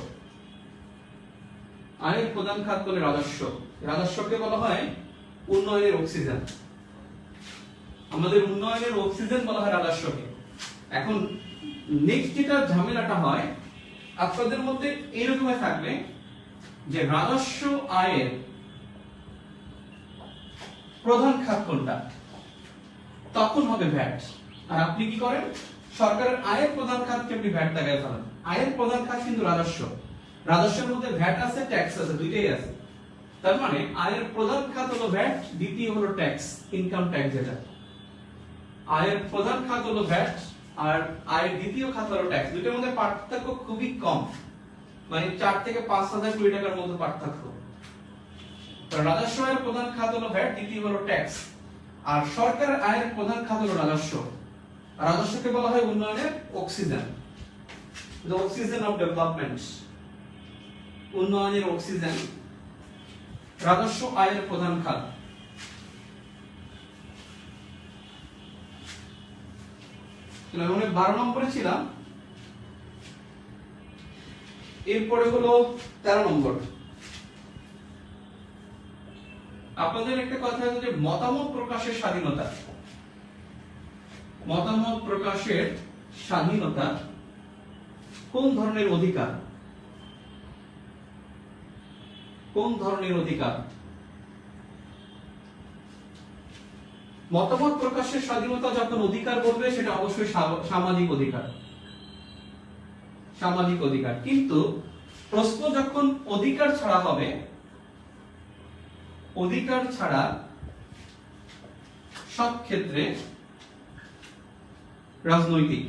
[SPEAKER 1] আয়ের প্রধান খাত বলে রাজস্ব। রাজস্বকে বলা হয় উন্নয়নের অক্সিজেন। আমাদের উন্নয়নের অক্সিজেন বলা হয় রাজস্বকে। এখন নেক্সট যেটা ঝামেলাটা হয়, আপনাদের মধ্যে এরকম থাকবে যে রাজস্ব আয়ের প্রধান খাত কোনটা, তখন হবে ভ্যাট। আর আপনি কি করেন, সরকারের আয়ের প্রধান খাতকে আপনি ভ্যাট লাগায় ফেলেন। আয়ের প্রধান খাত কিন্তু রাজস্ব। রাজস্বের মধ্যে ভ্যাট আছে, ট্যাক্স আছে, দুইটাই আছে। তার মানে আয়ের প্রধান খাত হলো ভ্যাট, দ্বিতীয় হলো ট্যাক্স, ইনকাম ট্যাক্স। যেটা আয়ের প্রধান খাত হলো ভ্যাট আর আয়ের দ্বিতীয় খাত হলো ট্যাক্স। দুইটার মধ্যে পার্থক্য খুবই কম, মানে 4 থেকে 5,000 কোটি টাকার মধ্যে পার্থক্য। রাজস্ব আয়ের প্রধান খাত হলো ভ্যাট, দ্বিতীয় হলো ট্যাক্স। আর সরকার আয়ের প্রধান খাত হলো রাজস্ব। রাজস্বকে বলা হয় উন্নয়নের oxygen, the oxygen of development. উন্নয়নের অক্সিজেন রাজস্ব আয়ের প্রধান খাত। আমরা 12 নম্বরে ছিলাম, এরপরে হলো 13 নম্বর। আপনাদের একটা কথা আছে যে মতামত প্রকাশের স্বাধীনতা। মতামত প্রকাশের স্বাধীনতা কোন ধরনের অধিকার? কোন ধরনের অধিকার? মতামত প্রকাশের স্বাধীনতা যখন অধিকার বলবে সেটা অবশ্যই সামাজিক অধিকার। সামাজিক অধিকার। কিন্তু প্রশ্ন যখন অধিকার ছাড়া হবে, অধিকার ছাড়া সব ক্ষেত্রে রাজনৈতিক।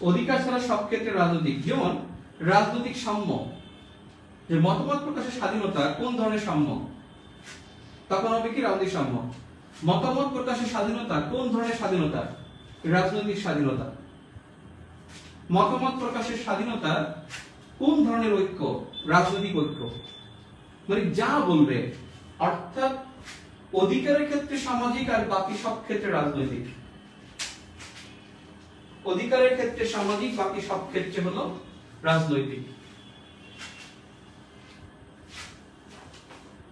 [SPEAKER 1] অধিকার ছাড়া সব ক্ষেত্রে রাজনৈতিক। যেমন রাজনৈতিক সাম্য, যে মতামত প্রকাশের স্বাধীনতা কোন ধরনের সাম্য, তখন হবে কি রাজনৈতিক সাম্য। মতামত প্রকাশের স্বাধীনতা কোন ধরনের স্বাধীনতা? রাজনৈতিক স্বাধীনতা। মতামত প্রকাশের স্বাধীনতা কোন ধরনের ঐক্য? রাজনৈতিক ঐক্য। মানে যা বলবে, অর্থাৎ অধিকারের ক্ষেত্রে সামাজিক আর বাকি সব ক্ষেত্রে রাজনৈতিক। অধিকারের ক্ষেত্রে সামাজিক, বাকি সব ক্ষেত্রে হলো রাজনৈতিক।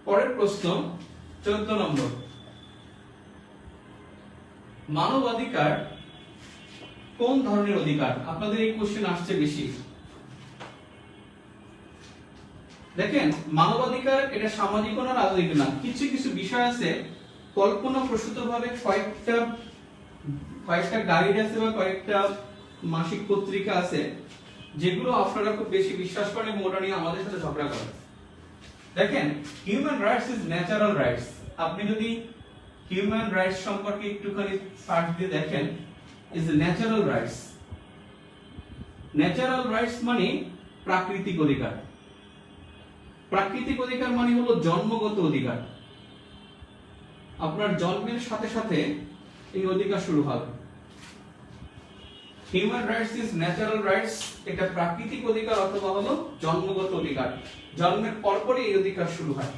[SPEAKER 1] পরের প্রশ্ন 14 নম্বর। মানবাধিকার কোন ধরনের অধিকার? আপনাদের এই কোশ্চেন আসছে বেশি। দেখেন, মানবাধিকার এটা সামাজিক না রাজনৈতিক না। কিছু কিছু বিষয় আছে কল্পনা প্রসূতভাবে কয়েকটা গাইড আছে বা কয়েকটা মাসিক পত্রিকা আছে যেগুলো আপনারা খুব বেশি বিশ্বাস করেন এবং ওটা নিয়ে আমাদের সাথে ঝগড়া করেন। দেখেন, human rights is natural rights. আপনি যদি হিউম্যান রাইটস সম্পর্কে একটুখানি সার্চ দিয়ে দেখেন, is natural rights. Natural rights মানে প্রাকৃতিক অধিকার। প্রাকৃতিক অধিকার মানে হলো জন্মগত অধিকার। আপনার জন্মের সাথে সাথে এই অধিকার শুরু হবে। Human rights is natural rights, এটা প্রাকৃতিক অধিকার অথবা হলো জন্মগত অধিকার। জন্মের পরপরই এই অধিকার শুরু হয়।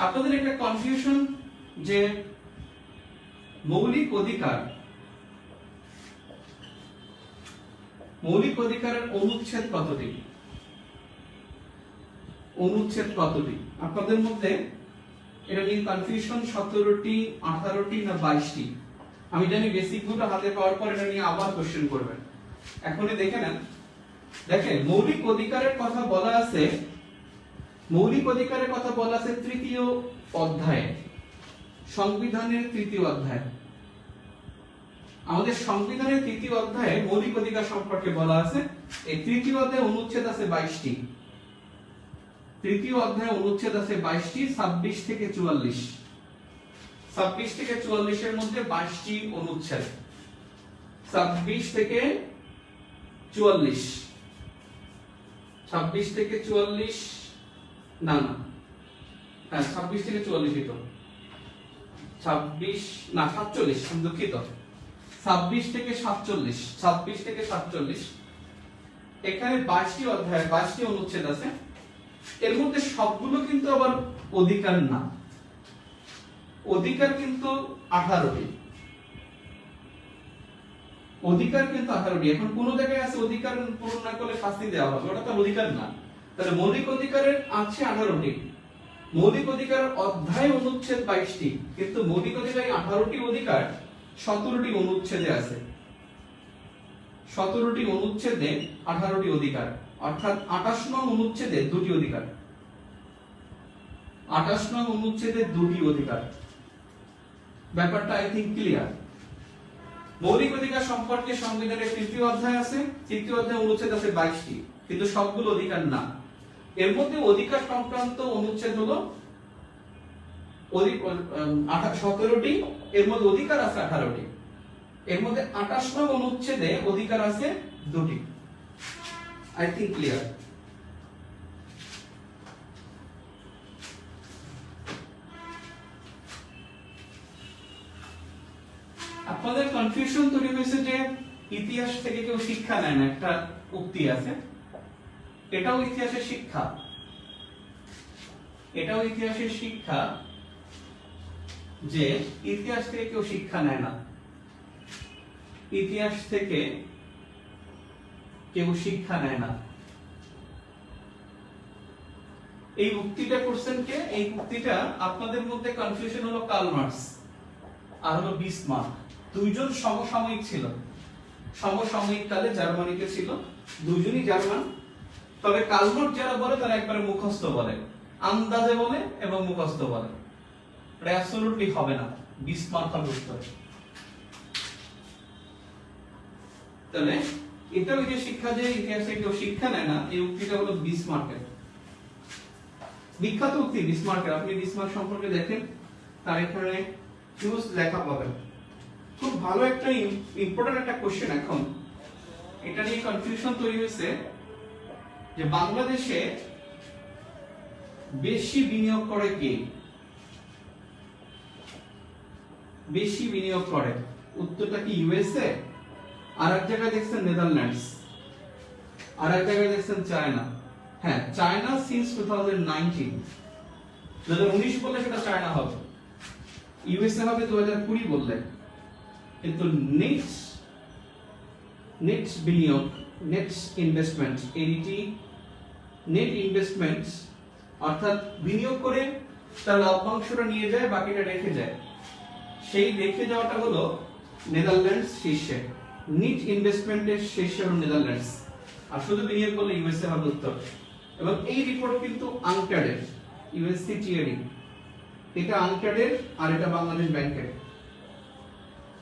[SPEAKER 1] আপনাদের একটা কনফিউশন যে মৌলিক অধিকার, মৌলিক অধিকারের অনুচ্ছেদ কতটি? অনুচ্ছেদ কতটি? আপনাদের মধ্যে এটা নিয়ে কনফিউশন 17টি, 18টি না 22টি। আমি জানি বেসিক গুলো হাতে পাওয়ার পর এটা নিয়ে আবার কোশ্চেন করবেন। এখনই দেখে নেন। দেখেন, মৌলিক অধিকারের কথা বলা আছে, মৌলিক অধিকারের কথা বলা আছে 3য় অধ্যায়ে, সংবিধানের 3য় অধ্যায়। আমাদের সংবিধানের ৩য় অধ্যায়ে মৌলিক অধিকার সম্পর্কে বলা আছে। এই ৩য় অধ্যায়ে অনুচ্ছেদ আছে 22টি। ৩য় অধ্যায়ে অনুচ্ছেদ আছে 22টি, 26 থেকে 44। 26 থেকে 44 এর মধ্যে 22টি অনুচ্ছেদ। 26 থেকে 44, 26 থেকে 44 না না, হ্যাঁ 26 থেকে 44 তো 26 না 47, আমি দুঃখিত, 26 থেকে 47, 26 থেকে 47। এখানে 22টি অধ্যায়, 22টি অনুচ্ছেদ আছে। এর মধ্যে সবগুলো কিন্তু আবার অধিকার না, অধিকার কিন্তু 18টি। অধিকার কিন্তু 18টি। এখন কোন জায়গায় আছে অধিকার পূরণ না করলে শাস্তি দেওয়া হবে, ওটা তো অধিকার না। তাহলে মৌলিক অধিকারের আছে 18টি। মৌলিক অধিকার অধ্যায় অনুচ্ছেদ 22টি, কিন্তু মৌলিক অধিকারে 18টি অধিকার 17টি অনুচ্ছেদে আছে। 17টি অনুচ্ছেদে 18টি অধিকার, অর্থাৎ 28 নং অনুচ্ছেদে 2টি অধিকার। 28 নং অনুচ্ছেদে 2টি অধিকার। ব্যাপারটা আই থিংক ক্লিয়ার। মৌলিক অধিকার সম্পর্কে সংবিধানের 3য় অধ্যায় আছে, 3য় অধ্যায়ে অনুচ্ছেদ আছে 22টি, কিন্তু সবগুলো অধিকার না। এর মধ্যে অধিকার সংক্রান্ত অনুচ্ছেদ হলো 17টি, এর মধ্যে অধিকার আছে 18টি। এর মধ্যে 28 নং অনুচ্ছেদে অধিকার আছে 2টি। I think clear. আপনাদের কনফিউশন তৈরি হয়েছে যে ইতিহাস থেকে কেউ শিক্ষা নেয় না, একটা উক্তি আছে। এটাও ইতিহাসের শিক্ষা, এটাও ইতিহাসের শিক্ষা যে ইতিহাস থেকে কেউ শিক্ষা নেয় না। ইতিহাস থেকে কেউ শিক্ষা নেয় না। এই উক্তিটা করছেন কে? এই উক্তিটা আপনাদের মধ্যে কনফিউশন হলো কার্ল মার্কস আর হলো বিসমার্ক। দুইজন সমসাময়িক ছিল, সমসাময়িক কালে জার্মানিতে ছিল, দুইজনই জার্মান। তবে কার্ল মার্কস যারা বলে তারা একবারে মুখস্থ বলে, আন্দাজে বলে এবং মুখস্থ বলে, এটা অ্যাবসলিউটলি হবে না। বিসমার্ক হবে উত্তর। তাহলে এটাও যে শিক্ষা যে ইতিহাসে কেউ শিক্ষা নেয় না, এই উক্তিটা হলো বিসমার্কের বিখ্যাত উক্তি। বিসমার্কের, আপনি বিসমার্ক সম্পর্কে দেখেন, তার এখানে হিউজ লেখা পাবেন। খুব ভালো একটা ইম্পর্টেন্ট একটা কোশ্চেন। এখন এটা নিয়ে কনফিউশন তৈরি হয়েছে যে বাংলাদেশে বেশি বিনিয়োগ করে কে? বেশি বিনিয়োগ করে, উত্তরটা কি ইউএসএ? আর এক জায়গায় দেখছেন নেদারল্যান্ডস, আর এক জায়গায় দেখছেন চায়না। হ্যাঁ, চায়না সিন্স 2019, 2019 বললে সেটা চায়না হবে, ইউএসএ হবে 2020 বললে। কিন্তু নেট বিনিয়োগ, net investment, NET, net investment অর্থাৎ বিনিয়োগ করে তার লভ্যাংশটা নিয়ে যায়, বাকিটা রেখে যায়, সেই রেখে যাওয়াটা হলো নেদারল্যান্ডস শীর্ষে। নেট ইনভেস্টমেন্টের শীর্ষে হলো নেদারল্যান্ডস, আর শুধু বিনিয়োগ করলে ইউএসএ হবে উত্তর। এবং এই রিপোর্ট কিন্তু আনক্টাডের, ইউএসসি টিআরই, এটা আনক্টাডের আর এটা বাংলাদেশ ব্যাংকের।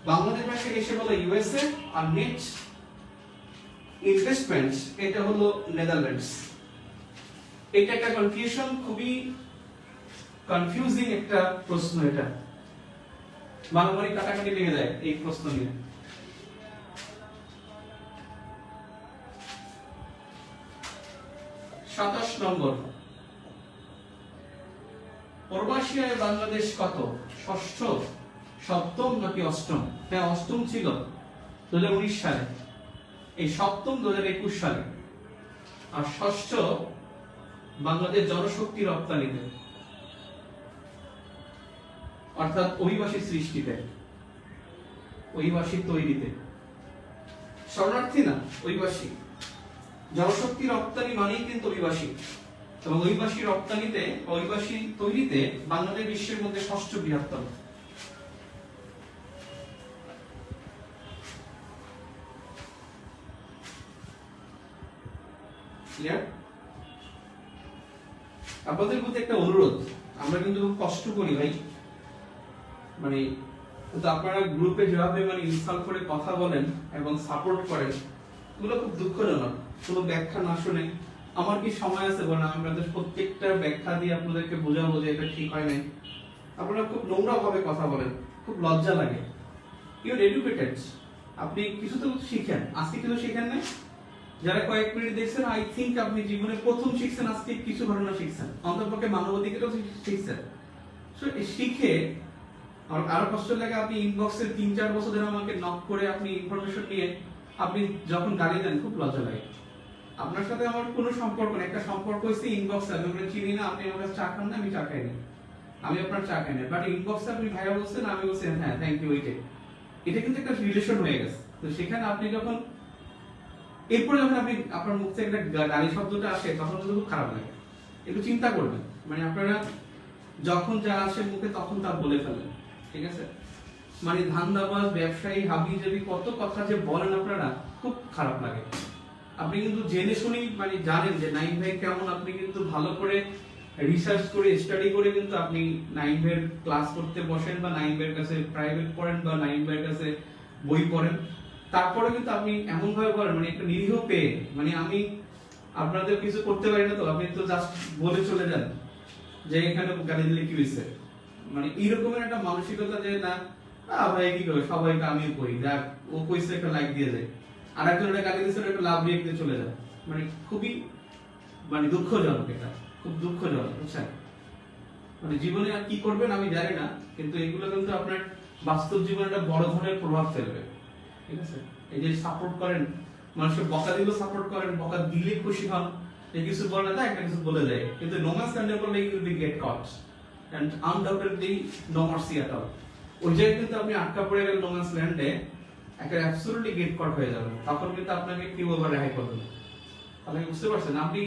[SPEAKER 1] বাংলাদেশ ব্যাংকে এসে বলে ইউএসএ, আর নেট ইনভেস্টমেন্ট এটা হলো নেদারল্যান্ডস। এটা একটা কনফিউশন, খুবই কনফিউজিং একটা প্রশ্ন। এটা মারামারি কাটাকাটি লেগে যায় এই প্রশ্ন নিয়ে। সাতাশ নম্বর, পূর্বাশিয়ায় বাংলাদেশ কত? ষষ্ঠ, সপ্তম নাকি অষ্টম? হ্যাঁ, অষ্টম ছিল 2019 সালে, এই সপ্তম 2021 সালে, আর ষষ্ঠ বাংলাদেশ জনশক্তি রপ্তানিতে, অর্থাৎ অভিবাসী সৃষ্টিতে, অভিবাসী তৈরিতে। শরণার্থী না, অভিবাসী। জনশক্তি রপ্তানি মানেই কিন্তু অভিবাসী, এবং অভিবাসী রপ্তানিতে, অভিবাসী তৈরিতে বাংলাদেশ বিশ্বের মধ্যে ষষ্ঠ বৃহত্তম। ক্লিয়ার? আপনাদের প্রতি একটা অনুরোধ, আমরা কিন্তু খুব কষ্ট করি ভাই, মানে তো আপনারা গ্রুপে যেভাবে মানে ইনস্টল করে কথা বলেন এবং সাপোর্ট করেন, এগুলো খুব দুঃখজনক। কোনো ব্যাখ্যা না শুনে আমার কি সময় আছে বলেন আমি আপনাদের প্রত্যেকটা ব্যাখ্যা দিয়ে আপনাদেরকে বোঝাবো যে এটা ঠিক হয় নাই? আপনারা খুব নোংরা ভাবে কথা বলেন, খুব লজ্জা লাগে। ইউর এডুকেটেড, আপনি কিছু তো শিখেন, আজকে কিছু শিখেন নাই? যারা কয়েক মিনিট দেখছেন, আই থিংক আপনি জীবনে প্রথম শিখছেন, আজকে কিছু ঘটনা শিখছেন, অন্ততপক্ষে মানবাধিকারও শিখছেন। সো শিখে আমার আরো কষ্ট লাগে, আপনি ইনবক্সে 3-4 বছর ধরে আমাকে নক করে আপনি ইনফরমেশন নিয়ে আপনি যখন গালি দেন, খুব লজ্জা লাগে। আপনার সাথে আমার কোনো সম্পর্ক নেই, একটা সম্পর্ক হয়েছে ইনবক্সে, আমি আপনাকে চিনি না, আপনি আমার কাছে চা খান না, আমি চা খাই না, আমি আপনার চা খাই না, বাট ইনবক্সে আপনি ভাইয়া বলছেন, আমি বলছি হ্যাঁ থ্যাংক ইউ, এটা কিন্তু একটা রিলেশন হয়ে গেছে। তো সেখানে আপনি যখন এরপরে যখন আপনি আপনার মুখ থেকে একটা গালি শব্দটা আসে, তখন কিন্তু খুব খারাপ লাগে। একটু চিন্তা করবেন, মানে আপনারা যখন যা আসে মুখে তখন তা বলে ফেলেন, ঠিক আছে? মানে ধান্দাবাজ, ব্যবসায়ী, হাবিজাবি কত কথা যে বলেন আপনারা, খুব খারাপ লাগে। আপনি কিন্তু জেনে শুনেই মানে জানেন যে নাইম ভাই কেমন, আপনি কিন্তু ভালো করে রিসার্চ করে স্টাডি করে কিন্তু আপনি নাইম ভাইয়ের ক্লাস করতে বসেন, বা নাইম ভাইয়ের কাছে প্রাইভেট পড়েন, বা নাইম ভাইয়ের কাছে বই পড়েন। তারপরে কিন্তু আপনি এমন ভাবে বলেন, মানে একটা নিরীহ পেয়ে, মানে আমি আপনাদের কিছু করতে পারি না, তো আপনি তো জাস্ট বলে চলে যান যে এখানে গালি দিলে কি হয়েছে। মানে এইরকমের একটা মানসিকতা যে না ভাই কি করে, সবাইকে আমিও করি, দেখ ও কইছে একটা লাইক দিয়ে যায়, আর একজন একটা গালি দিচ্ছে একটা লাভ রিয়েক্ট দিয়ে চলে যায়। মানে খুবই মানে দুঃখজনক, এটা খুব দুঃখজনক, বুঝছেন? মানে জীবনে আর কি করবেন আমি জানি না, কিন্তু এগুলো কিন্তু আপনার বাস্তব জীবনে একটা বড় ধরনের প্রভাব ফেলবে, ঠিক আছে? এই যে সাপোর্ট করেন, মানুষের বকা দিলেও সাপোর্ট করেন, বকা দিলে খুশি হন, যে কিছু বলে না একটা কিছু বলে দেয়, কিন্তু নো ম্যানস ল্যান্ডে করলে you will be get caught and undoubtedly no mercy at all. ওই জায়গায় কিন্তু আপনি আটকা পড়ে গেলেন নো ম্যানস ল্যান্ডে, একটা অ্যাবসলিউটলি গেট কট হয়ে যাবে, তখন কিন্তু আপনাকে কেউ আবার রেহাই করবে না। তাহলে বুঝতে পারছেন, আপনি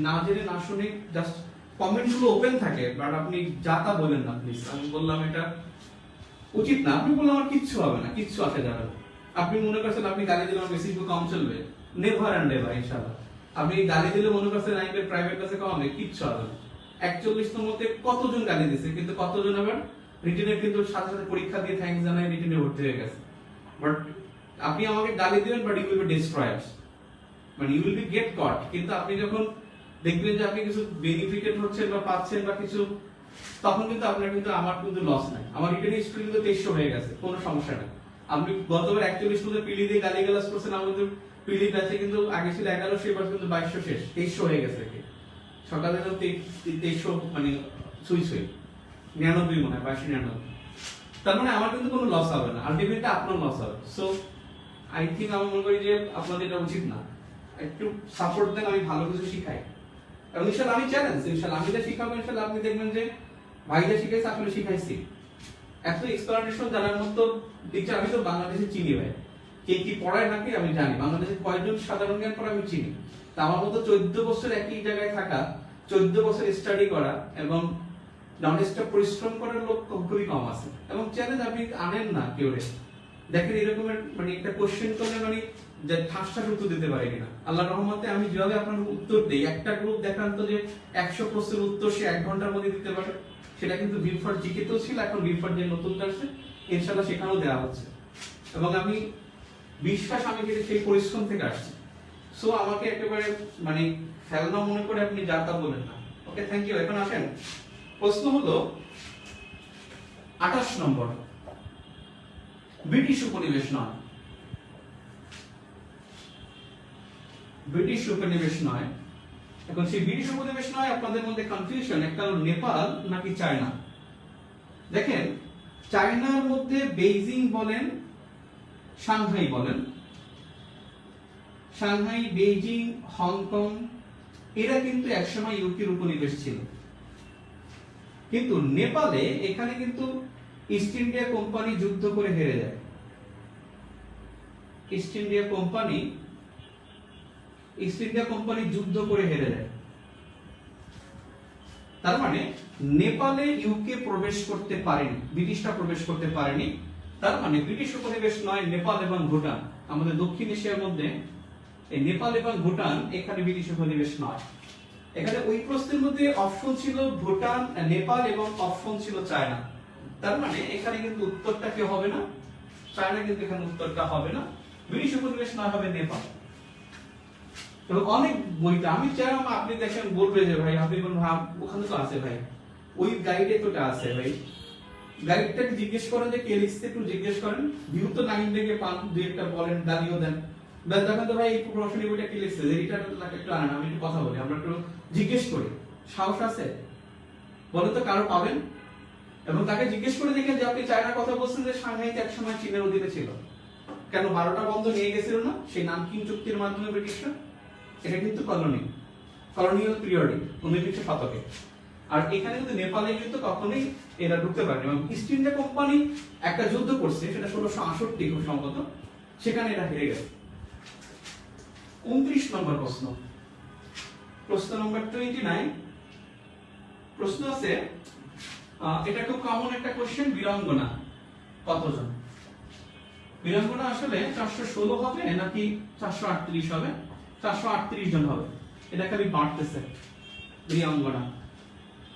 [SPEAKER 1] না জেনে না শুনে জাস্ট কমেন্ট গুলো ওপেন থাকে, বাট আপনি যা তা বলেন না প্লিজ। আমি বললাম এটা উচিত না, আপনি বললাম আমার কিচ্ছু হবে না, কিচ্ছু আসে যাবে না। আপনি মনে করছেন আপনি গালি দিলে আমার মেসেজ কম চলবে, নেভার এন্ড এভার ইনশাআল্লাহ। আপনি গালি দিলে মনে করছেন নাইমের প্রাইভেট ক্লাসে কম হবে, কিচ্ছু হবে না। 41 মধ্যে কতজন গালি দিয়েছে, কিন্তু কতজন আবার রিটেনের কিন্তু সাথে সাথে পরীক্ষা দিয়ে থ্যাঙ্কস জানাই রিটেনে ভর্তি হয়ে গেছে। বাট আপনি আমাকে গালি দিবেন, বাট ইউ উইল বি ডিস্ট্রয়ার্ড, মানে ইউ উইল বি গেট কট। কিন্তু আপনি যখন দেখবেন যে আপনি কিছু বেনিফিটেড হচ্ছেন বা পাচ্ছেন বা কিছু, তখন কিন্তু আপনার কিন্তু আমার কিন্তু লস নাই। আমার রিটেন স্কুল কিন্তু 2300 হয়ে গেছে, কোনো সমস্যা নেই। আপনি গতবার 41 মধ্যে পিলি দিয়ে গালি গালাজ করছেন, আমাদের পিলি ব্যাচে কিন্তু আগে ছিল 1100, এবার কিন্তু 2200 শেষ, 2300 হয়ে গেছে। সকালে তো 2300 মানে সুই 99 মনে হয়, 2299। তার মানে আমার কিন্তু কোনো লস হবে না, আলটিমেটলি আপনার লস হবে। সো আই থিংক আমি মনে করি যে আপনাদের এটা উচিত না, একটু সাপোর্ট দেন, আমি ভালো কিছু শিখাই। এবং ইনশাআল্লাহ আমি চ্যালেঞ্জ, ইনশাআল্লাহ আমি যা শিখাবো ইনশাআল্লাহ আপনি দেখবেন যে ভাই যা শিখাইছে আসলে শিখাইছি। এত এক্সপ্লানেশন জানার মতো টিচার আমি তো বাংলাদেশে চিনি ভাই, কে কি পড়ায় নাকি আমি জানি, বাংলাদেশে কয়জন সাধারণ জ্ঞান পড়ায় আমি চিনি। তা আমার মতো 14 বছর একই জায়গায় থাকা, 14 বছর স্টাডি করা এবং ননস্টপ পরিশ্রম করার লোক খুবই কম আছে। এবং চ্যালেঞ্জ আপনি আনেন না কেউ রে, দেখেন এরকমের মানে একটা কোশ্চেন করলে মানে যে ঠাসটা উত্তর দিতে পারে কিনা। আল্লাহর রহমতে আমি যেভাবে আপনার উত্তর দেই, একটা গ্রুপ দেখান তো যে 100 প্রশ্নের উত্তর সে 1 ঘন্টার মধ্যে দিতে পারে, সেটা কিন্তু বিফর জিকেতেও ছিল, এখন বিফর যে নতুন আসছে ইনশাআল্লাহ সেখানেও দেওয়া হচ্ছে। এবং আমি বিশ্বাস আমি কিন্তু সেই পরিশ্রম থেকে আসছি। সো আমাকে একেবারে মানে খেলনা মনে করে আপনি যা তা বলেন না। ওকে, থ্যাংক ইউ। এখন আসেন, প্রশ্ন হলো 28 নম্বর, ব্রিটিশ উপনিবেশ নয়, ব্রিটিশ উপনিবেশ নয়। এখন সেই ব্রিটিশ উপনিবেশ নয়, আপনাদের মধ্যে কনফিউশন, একটা হলো নেপাল নাকি চায়না। দেখেন, চায়নার মধ্যে বেইজিং বলেন, সাংহাই বলেন, সাংহাই, বেইজিং, হংকং, এরা কিন্তু একসময় ইউকের উপনিবেশ ছিল। কিন্তু নেপালে এখানে কিন্তু ইস্ট ইন্ডিয়া কোম্পানি যুদ্ধ করে হেরে যায়। ইস্ট ইন্ডিয়া কোম্পানি যুদ্ধ করে হেরে যায়। তার মানে নেপালে ইউকে প্রবেশ করতে পারেনি, ব্রিটিশরা প্রবেশ করতে পারেনি। তার মানে ব্রিটিশ উপনিবেশ নয় নেপাল এবং ভুটান। আমাদের দক্ষিণ এশিয়ার মধ্যে এই নেপাল এবং ভুটান এখানে ব্রিটিশ উপনিবেশ নয়। এখানে ওই প্রশ্নের মধ্যে অপশন ছিল ভুটান, নেপাল এবং অপশন ছিল চায়না। তার মানে এখানে কিন্তু উত্তরটা কি হবে না, চায়না কিন্তু এখানে উত্তরটা হবে না, ব্রিটিশ উপনিবেশ না হবে নেপাল। এবং অনেক বইতে আমি চাই আপনি দেখেন বলবে যে ভাই আপনি কোন ভাব ওখানে তো আছে ভাই, ওই গাইডে তোটা আছে ভাই, গাইডটাকে জিজ্ঞেস করেন যে কে লিখছে, একটু জিজ্ঞেস করেন, ভিউ তো 9 থেকে পান, দুই একটা বলেন, গালিও দেন, বাস দেখেন তো ভাই এই প্রশ্নের বইটা কে লিখছে, যে এটা একটু আনেন, আমি একটু কথা বলি, আমরা একটু জিজ্ঞেস করি, সাহস আছে বলে তো কারো পাবেন। এবং তাকে জিজ্ঞেস করে দেখেন যে আপনি চায়নার কথা বলছেন যে সাংহাইতে একসময় চীনের অধীনে ছিল, কেন 12টা বন্ধ নিয়ে গেছিল না সেই নানকিং চুক্তির মাধ্যমে ব্রিটিশরা, এটা কিন্তু কলোনিয়াল পিরিয়ডে 19 শতকে। আর এখানে কিন্তু নেপালে কিন্তু কখনোই এরা ঢুকতে পারেনি, এবং ইস্ট ইন্ডিয়া কোম্পানি একটা যুদ্ধ করছে, সেটা 1668 খুব সম্ভবত, সেখানে এরা হেরে গেছে। 29 নম্বর প্রশ্ন, প্রশ্ন নম্বর 29, প্রশ্ন আছে, এটা খুব কমন একটা কোশ্চেন, বীরাঙ্গনা কতজন? বীরাঙ্গনা আসলে 416 হবে নাকি 438 হবে? 438 জন হবে, এটা খালি বাড়তেছে।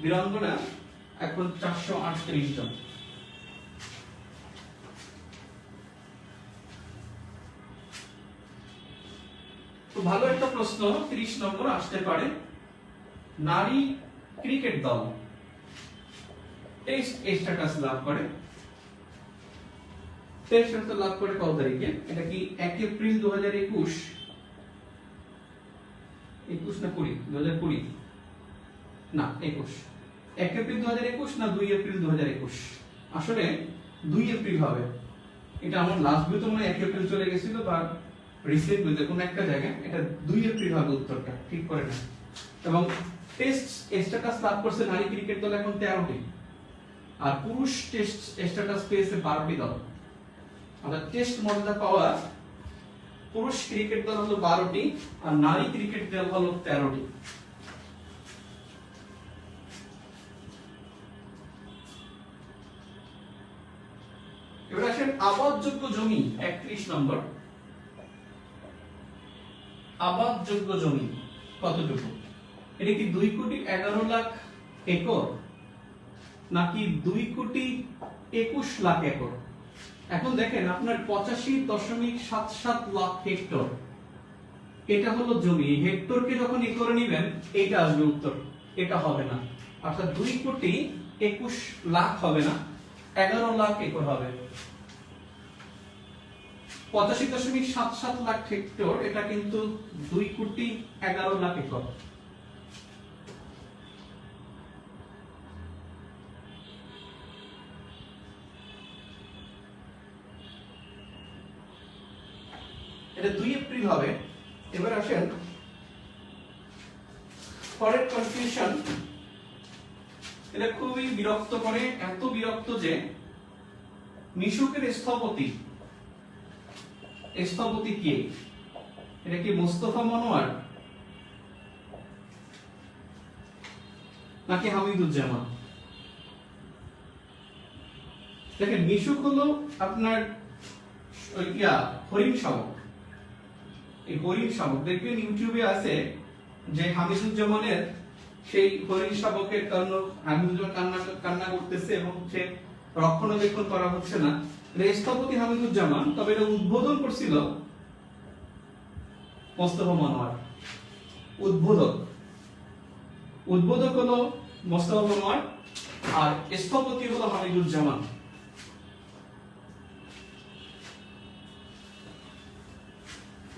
[SPEAKER 1] বীরাঙ্গনা এখন 438 জন। তো ভালো একটা প্রশ্ন 30 নম্বর আসতে পারে, নারী ক্রিকেট দল টেস্ট স্ট্যাটাস লাভ করে, টেস্ট স্ট্যাটাস লাভ করে কত তারিখে? এটা কি 1 এপ্রিল 2021 না 2020 না 21, 1 এপ্রিল 2021 না 2 এপ্রিল 2021? আসলে 2 এপ্রিল হবে, এটা আমার লাস্ট ভিডিওতে মনে হয় 1 এপ্রিল চলে গেছিল, বা রিসেন্ট ভিডিওতে কোন একটা জায়গায় এটা 2 এপ্রিল হবে উত্তরটা, ঠিক করে না। এবং টেস্ট স্ট্যাটাস লাভ করছে নারী ক্রিকেট দল এখন 13টি, আর পুরুষ টেস্ট স্ট্যাটাস পেয়েছে 12টি দল। অর্থাৎ টেস্ট মর্যাদা পাওয়া পুরুষ ক্রিকেট দল হলো 12টি, আর নারী ক্রিকেট দল হলো 13টি। এবার আসেন আবাদযোগ্য জমি 31 নম্বর, আবাদযোগ্য জমি কতটুকু? এটা কি 2 কোটি 11 লাখ একর নাকি 2 কোটি 21 লাখ একর? এখন দেখেন আপনার 85.77 লাখ হেক্টর, এটা হলো জমি। হেক্টরকে যখন একরে নেবেন এইটা আসবে উত্তর, এটা হবে না। অর্থাৎ 2 কোটি 21 লাখ হবে না, 11 লাখ একর হবে। 85.77 লাখ হেক্টর, এটা কিন্তু 2 কোটি 11 লাখ একর। এটা 2 এপ্রিল হবে। এবার আসেন পরের কনফিউশন, এটা খুবই বিরক্ত করে, এত বিরক্ত যে মিশুকের স্থপতি কে? এটা কি মোস্তফা মনোয়ার নাকি হামিদুজ্জামান? দেখেন মিশুক হলো আপনার হরিণ শাবক, এই হরিণ শাবক দেখবেন ইউটিউবে আছে যে হামিদুজ্জামানের সেই হরিণ শাবকের কারণে হামিদুজ্জামান কান্না করতেছে এবং সে রক্ষণাবেক্ষণ করা হচ্ছে না। স্থপতি হামিদুজ্জামান, তবে এটা উদ্বোধন করছিল মোস্তফা মনোয়ার। উদ্বোধক হলো মোস্তফা মনোয়ার, আর স্থপতি হলো হামিদুজ্জামান।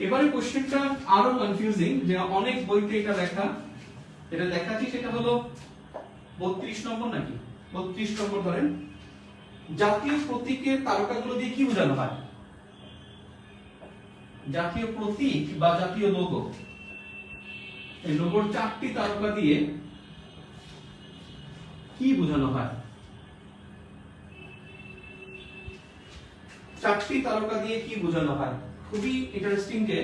[SPEAKER 1] এবারে কোশ্চেনটা আরো কনফিউজিং, যে অনেক বইতে এটা দেখাচ্ছি, সেটা হলো 32 নম্বর নাকি 32 নম্বর ধরেন, জাতীয় প্রতীকের তারকাগুলো দিয়ে কি বোঝানো হয়? জাতীয় প্রতীক বা জাতীয় লোগো, এই লোগোর 4টি তারকা দিয়ে কি বোঝানো হয়? 4টি তারকা দিয়ে কি বোঝানো হয়? খুবই ইন্টারেস্টিং যে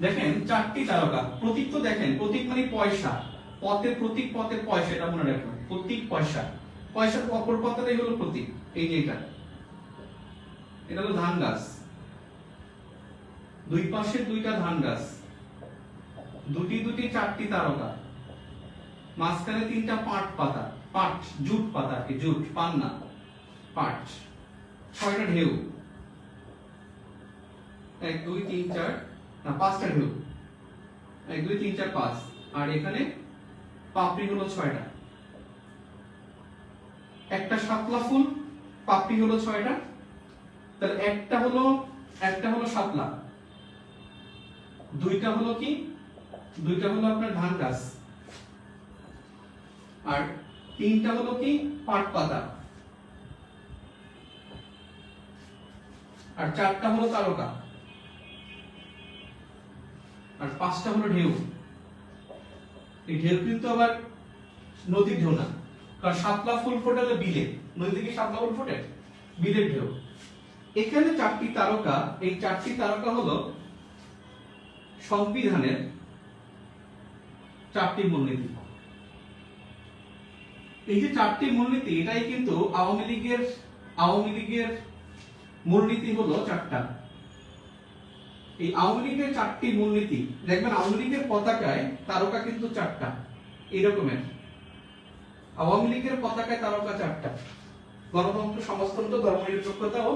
[SPEAKER 1] দেখেন 4টি তারকা, প্রতীক তো দেখেন, প্রতীক মানে পয়সা, পথের প্রতীক, পথের পয়সা, এটা মনে রাখবেন, প্রতীক পয়সা, পয়সার অপর কথাটাই হলো প্রতীক। এই যে এটা হলো ধান গাছ, দুই পাশে 2টা ধান গাছ, দুটি দুটি চারটি তারকা, মাঝখানে তিনটা পাট পাতা, পাট জুট পাতা কি জুট, পান না পাট, ছয়টা ঢেউ, 1 2 3 4 না পাঁচটা ঢেউ, 1 2 3 4 5, আর এখানে পাপড়ি হলো 6টা, একটা শাপলা ফুল, পাপড়ি হলো 6টা, তাহলে একটা হলো শাপলা, দুইটা হলো কি, দুইটা হলো আপনার ধান গাছ, আর তিনটা হলো কি পাট পাতা, আর চারটা হলো তারকা, আর পাঁচটা হলো ঢেউ। এই ঢেউ কিন্তু আবার নদীর ঢেউ না, কারণ শাপলা ফুল ফোটে বিলে, নদীতে কি শাপলা ফুল ফোটে, বিলের ঢেউ। এখানে চারটি তারকা, এই চারটি তারকা হলো সংবিধানের চারটি মূলনীতি। এই যে চারটি মূলনীতি, এটাই কিন্তু আওয়ামী লীগের মূলনীতি হলো চারটা। এই আওয়ামী লীগের চারটি মূলনীতি দেখবেন, আওয়ামী লীগের পতাকায় তারকা কিন্তু চারটা, এরকমের আওয়ামী লীগের পতাকায় তারকা চারটা, গণতন্ত্র, সমাজতন্ত্র, ধর্মনিরপেক্ষতা ও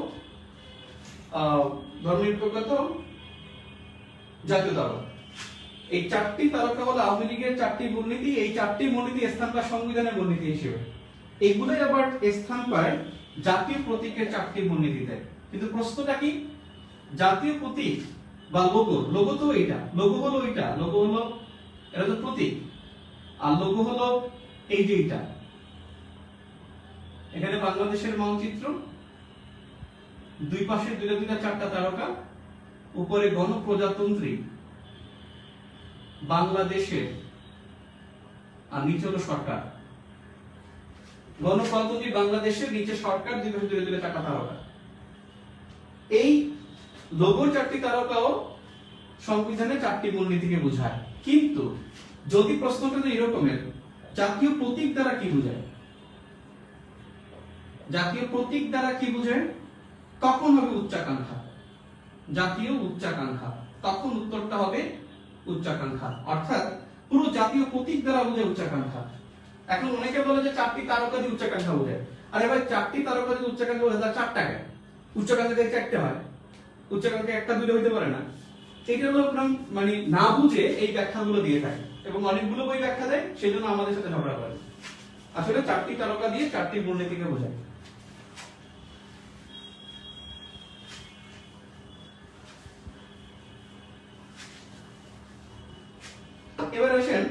[SPEAKER 1] জাতীয়তাবাদ। এই চারটি তারকা হলো আওয়ামী লীগের চারটি মূলনীতি। এই চারটি মূলনীতি স্থান পায় সংবিধানের মূলনীতি হিসেবে। এইগুলোই আবার স্থান পায় জাতীয় প্রতীকের চারটি মূলনীতিতে। কিন্তু প্রশ্নটা কি, জাতীয় প্রতীক বা লোগো তো এটা, লোগো হলো এটা, লোগো হলো এটা তো প্রতীক, আর লোগো হলো এই যে এটা, এখানে বাংলাদেশের মানচিত্র, দুই পাশে দুইটা দুইটা চারটা তারকা, উপরে গণপ্রজাতন্ত্রী বাংলাদেশের, আর নিচে হলো সরকার। গণপ্রজাতন্ত্রী বাংলাদেশের, নিচে সরকার, দুই পাশে দুইটা দুইটা চারটা তারকা। এই লোগোর চারটি তারকাও সংবিধানের চারটি মূলনীতিকে বোঝায়। কিন্তু যদি প্রশ্নটা এরকমের, জাতীয় প্রতীক দ্বারা কি বোঝায়, জাতীয় প্রতীক দ্বারা কি বোঝায়, তখন হবে উচ্চাকাঙ্ক্ষা, জাতীয় উচ্চাকাঙ্ক্ষা, তখন উত্তরটা হবে উচ্চাকাঙ্ক্ষা। অর্থাৎ পুরো জাতীয় প্রতীক দ্বারা বোঝায় উচ্চাকাঙ্ক্ষা। এখন অনেকে বলে যে চারটি তারকা দিয়ে উচ্চাকাঙ্ক্ষা বোঝায়। আরে ভাই, চারটি তারকা দিয়ে উচ্চাকাঙ্ক্ষা বোঝায়, তার চারটা কেন? উচ্চাকাঙ্ক্ষা দিয়ে চারটে হয়, উচ্চাকাঙ্ক্ষা একটা দুটো হইতে পারে না। এটা হলো মানে না বুঝে এই ব্যাখ্যাগুলো দিয়ে থাকে, এবং অনেকগুলো বই ব্যাখ্যা দেয়, সেই জন্য আমাদের সাথে ঝগড়া করে। আসলে চারটি তারকা দিয়ে চারটি মূলনীতিকে বোঝায়। এবার আসেন,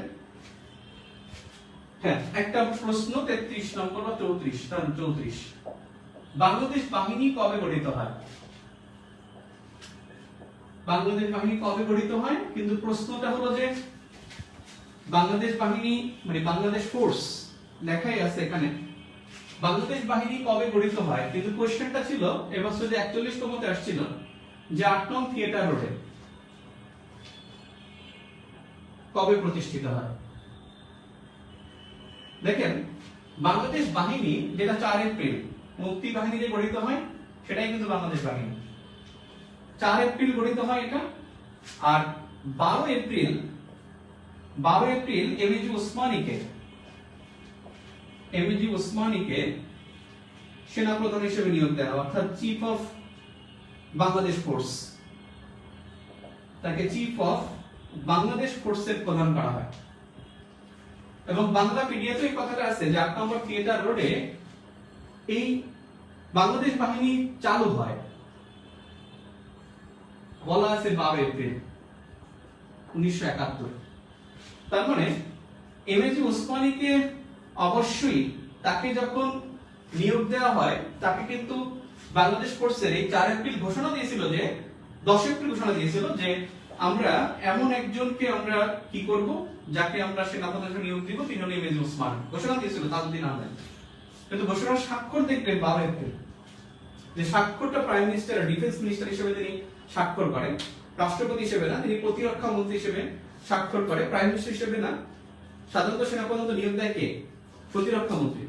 [SPEAKER 1] হ্যাঁ, একটা প্রশ্ন 33 নম্বর বা 34, বাংলাদেশ বাহিনী কবে গঠিত হয়? বাংলাদেশ বাহিনী কবে গঠিত হয়? কিন্তু প্রশ্নটা হলো যে বাংলাদেশ বাহিনী মানে বাংলাদেশ ফোর্স লেখাই আছে এখানে, বাংলাদেশ বাহিনী কবে গঠিত হয়, কিন্তু কোশ্চেনটা ছিল এবছর যে 41তমতে আসছিল যে 8 নং থিয়েটার রোডে কবে প্রতিষ্ঠিত হয়। দেখেন, বাংলাদেশ বাহিনী যেটা 4 এপ্রিল মুক্তি বাহিনী যে গঠিত হয়, সেটাই কিন্তু বাংলাদেশ বাহিনী। 4 এপ্রিল গঠিত হয় এটা। আর 12 এপ্রিল এমএজি উসমানীকে সেনাপ্রধান হিসেবে নিয়োগ দেওয়া, অর্থাৎ চিফ অফ বাংলাদেশ ফোর্স, তাকে চিফ অফ বাংলাদেশ ফোর্সের প্রধান করা হয়। এবং বাংলা পিডিএফে এই কথাটা আছে যে 8 নম্বর থিয়েটার রোডে এই বাংলাদেশ বাহিনী চালু হয়, বলা আছে 12 এপ্রিল 1971। তার মানে এমএজি উসমানীকে অবশ্যই, তাকে যখন নিয়োগ দেওয়া হয়, তাকে কিন্তু বাংলাদেশ ফোর্সের এই 4 এপ্রিল ঘোষণা দিয়েছিল যে 10 এপ্রিল ঘোষণা দিয়েছিল যে আমরা এমন একজনকে আমরা কি করব, যাকে আমরা সেনাপ্রধান হিসেবে নিয়োগ দিব, তিনি হলেন এমএজি উসমান। ঘোষণা দিয়েছিল তাজউদ্দিন আহমেদ। কিন্তু ঘোষণার স্বাক্ষর দেখবেন 12 এপ্রিল, যে স্বাক্ষরটা প্রাইম মিনিস্টার, ডিফেন্স মিনিস্টার হিসেবে তিনি স্বাক্ষর করেন, রাষ্ট্রপতি হিসেবে না, তিনি প্রতিরক্ষা মন্ত্রী হিসেবে স্বাক্ষর করে, প্রাইম মিনিস্টার হিসেবে না। সাধারণত সেনাপ্রধান নিয়োগ দেয় কে? প্রতিরক্ষা মন্ত্রী।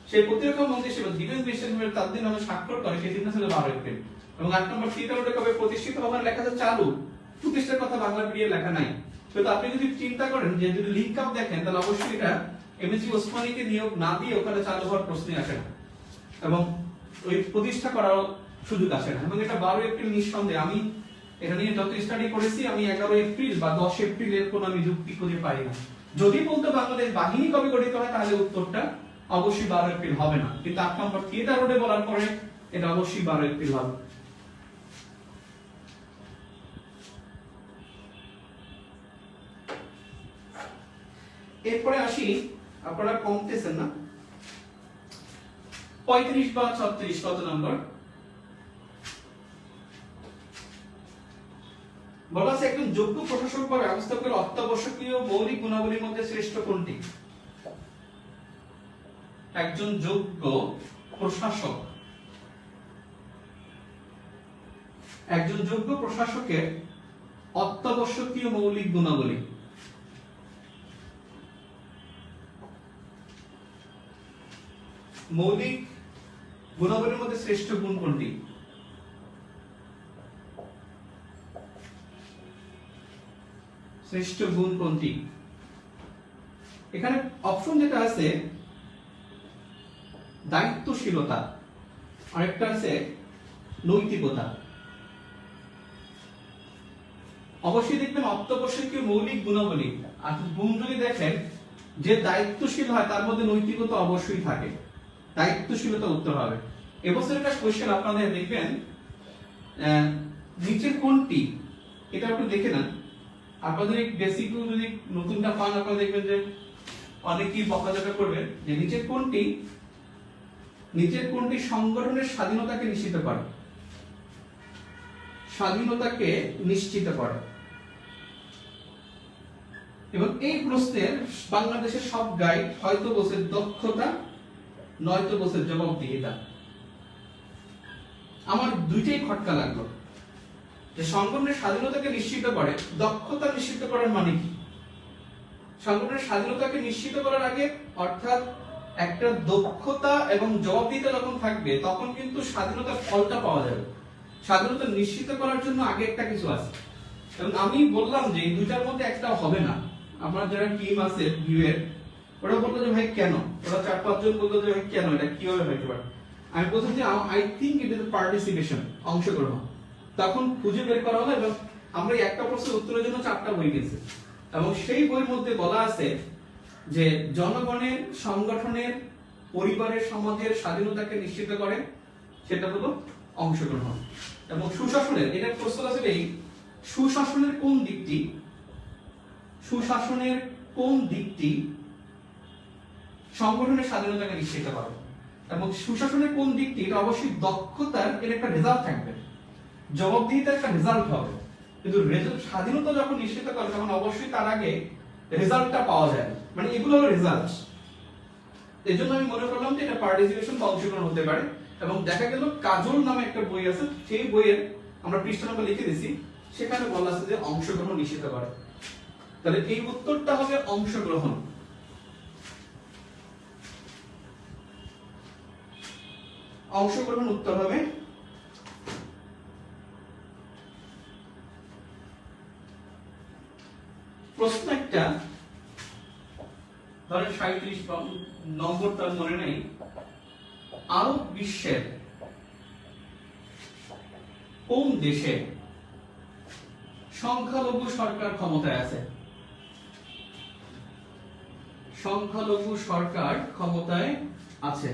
[SPEAKER 1] সেই প্রতিরক্ষা মন্ত্রী হিসেবে ডিফেন্স মিনিস্টার হিসেবে তাজউদ্দিন আহমেদ স্বাক্ষর করে, সেই দিনটা ছিল 12 এপ্রিল। এবং 8 নম্বর থিয়েটার রোডে কবে প্রতিষ্ঠিত হবে লেখা আছে চালু, প্রতিষ্ঠার কথা বাংলা পিডিএফ লেখা নাই। কিন্তু আপনি যদি চিন্তা করেন যে যদি লিংক আপ দেখেন তাহলে অবশ্যই এটা এমএজি ওসমানীকে নিয়োগ না দিয়ে ওখানে চালু হওয়ার প্রশ্নই আসে না এবং ওই প্রতিষ্ঠা করার সুযোগ আসে না। এবং এটা 12 এপ্রিল নিঃসন্দেহে, আমি এটা নিয়ে যত স্টাডি করেছি আমি 11 এপ্রিল বা 10 এপ্রিলের কোনো আমি যুক্তি খুঁজে পাই না। যদি বলতে বাংলাদেশ বাহিনী কবে গঠিত হয় তাহলে উত্তরটা অবশ্যই 12 এপ্রিল হবে না, কিন্তু 8 নম্বর থিয়েটার রোডে বলার পরে এটা অবশ্যই 12 এপ্রিল হবে। এরপরে আসি, আপনারা কমতেছেন না, 35 বা 36 কত নম্বর? বলা আছে একজন যোগ্য প্রশাসক বা ব্যবস্থাপকের অত্যাবশ্যকীয় মৌলিক গুণাবলীর মধ্যে শ্রেষ্ঠ কোনটি? একজন যোগ্য প্রশাসক, একজন যোগ্য প্রশাসকের অত্যাবশ্যকীয় মৌলিক গুণাবলী। মৌলিক গুণাবলীর মধ্যে শ্রেষ্ঠ গুণ কোনটি? শ্রেষ্ঠ গুণ কোনটি? এখানে অপশন যেটা আছে দায়িত্বশীলতা, আরেকটা আছে নৈতিকতা। অবশ্যই দেখবেন অত্যাবশ্যকীয় মৌলিক গুণাবলী, আর গুণ যদি দেখেন যে দায়িত্বশীল হয় তার মধ্যে নৈতিকতা অবশ্যই থাকে, দায়িত্বশীলতা উত্তর হবে। এবছর একটা কোশ্চেন আপনাদের দেখবেন নিচের কোনটি, এটা একটু দেখে নেন আপনাদের বেসিক যদি নতুনটা পান আপনারা দেখবেন যে অনেকেই বকাঝকা করবেন যে নিচের কোনটি সংগঠনের স্বাধীনতাকে নিশ্চিত করে, স্বাধীনতাকে নিশ্চিত করে। এবং এই প্রশ্নের বাংলাদেশের সব গাইড হয়তো বলছে দক্ষতা, নয়তো বলছে জবাবদিহিতা। আমার দুইটাই খটকা লাগলো যে সংগঠনের স্বাধীনতাকে নিশ্চিত করে, দক্ষতা নিশ্চিত করার মানে কি? সংগঠনের স্বাধীনতাকে নিশ্চিত করার আগে অর্থাৎ একটা দক্ষতা এবং জবাবদিহিতা যখন থাকবে তখন কিন্তু স্বাধীনতার ফলটা পাওয়া যাবে। স্বাধীনতা নিশ্চিত করার জন্য আগে একটা কিছু আছে, এবং আমি বললাম যে এই দুইটার মধ্যে একটা হবে না। আমার যারা টিম আছে ভিউয়ের ওরা বললো যে ভাই কেন, ওরা 4-5 জন বললো যে ভাই কেন, এটা কিভাবে হইতে পারে? আমি বলছি যে I think it is participation, অংশগ্রহণ। তখন খুঁজে বের করা হলো এবং আমরা এই একটা প্রশ্নের উত্তরের জন্য 4টা বই গেছে, এবং সেই বইয়ের মধ্যে বলা আছে যে জনগণের, সংগঠনের, পরিবারের, সমাজের স্বাধীনতাকে নিশ্চিত করে, সেটা হলো অংশগ্রহণ। এবং সুশাসনের, এটা প্রশ্ন আছে এই সুশাসনের কোন দিকটি, সুশাসনের কোন দিকটি সংগঠনের স্বাধীনতাকে নিশ্চিত করে? এবং সুশাসনের কোন দিকটি, এটা অবশ্যই দক্ষতার এর একটা রেজাল্ট থাকবে, জবাবদিহিতার একটা রেজাল্ট হবে। কিন্তু স্বাধীনতা যখন নিশ্চিত করে তখন অবশ্যই তার আগে রেজাল্টটা পাওয়া যায়, মানে এগুলো হলো রেজাল্ট। এই জন্য আমি মনে করলাম যে এটা পার্টিসিপেশন বা অংশগ্রহণ হতে পারে। এবং দেখা গেল কাজল নামে একটা বই আছে, সেই বইয়ের আমরা পৃষ্ঠা নম্বর লিখে দিছি, সেখানে বলা আছে যে অংশগ্রহণ নিশ্চিত করে। তাহলে এই উত্তরটা হবে অংশগ্রহণ। অংশগ্রহণ উত্তর হবে। প্রশ্ন একটা ধরেন 37 নম্বর, তার মনে নেই, আরব বিশ্বের কোন দেশে সংখ্যালঘু সরকার ক্ষমতায় আছে? সংখ্যালঘু সরকার ক্ষমতায় আছে।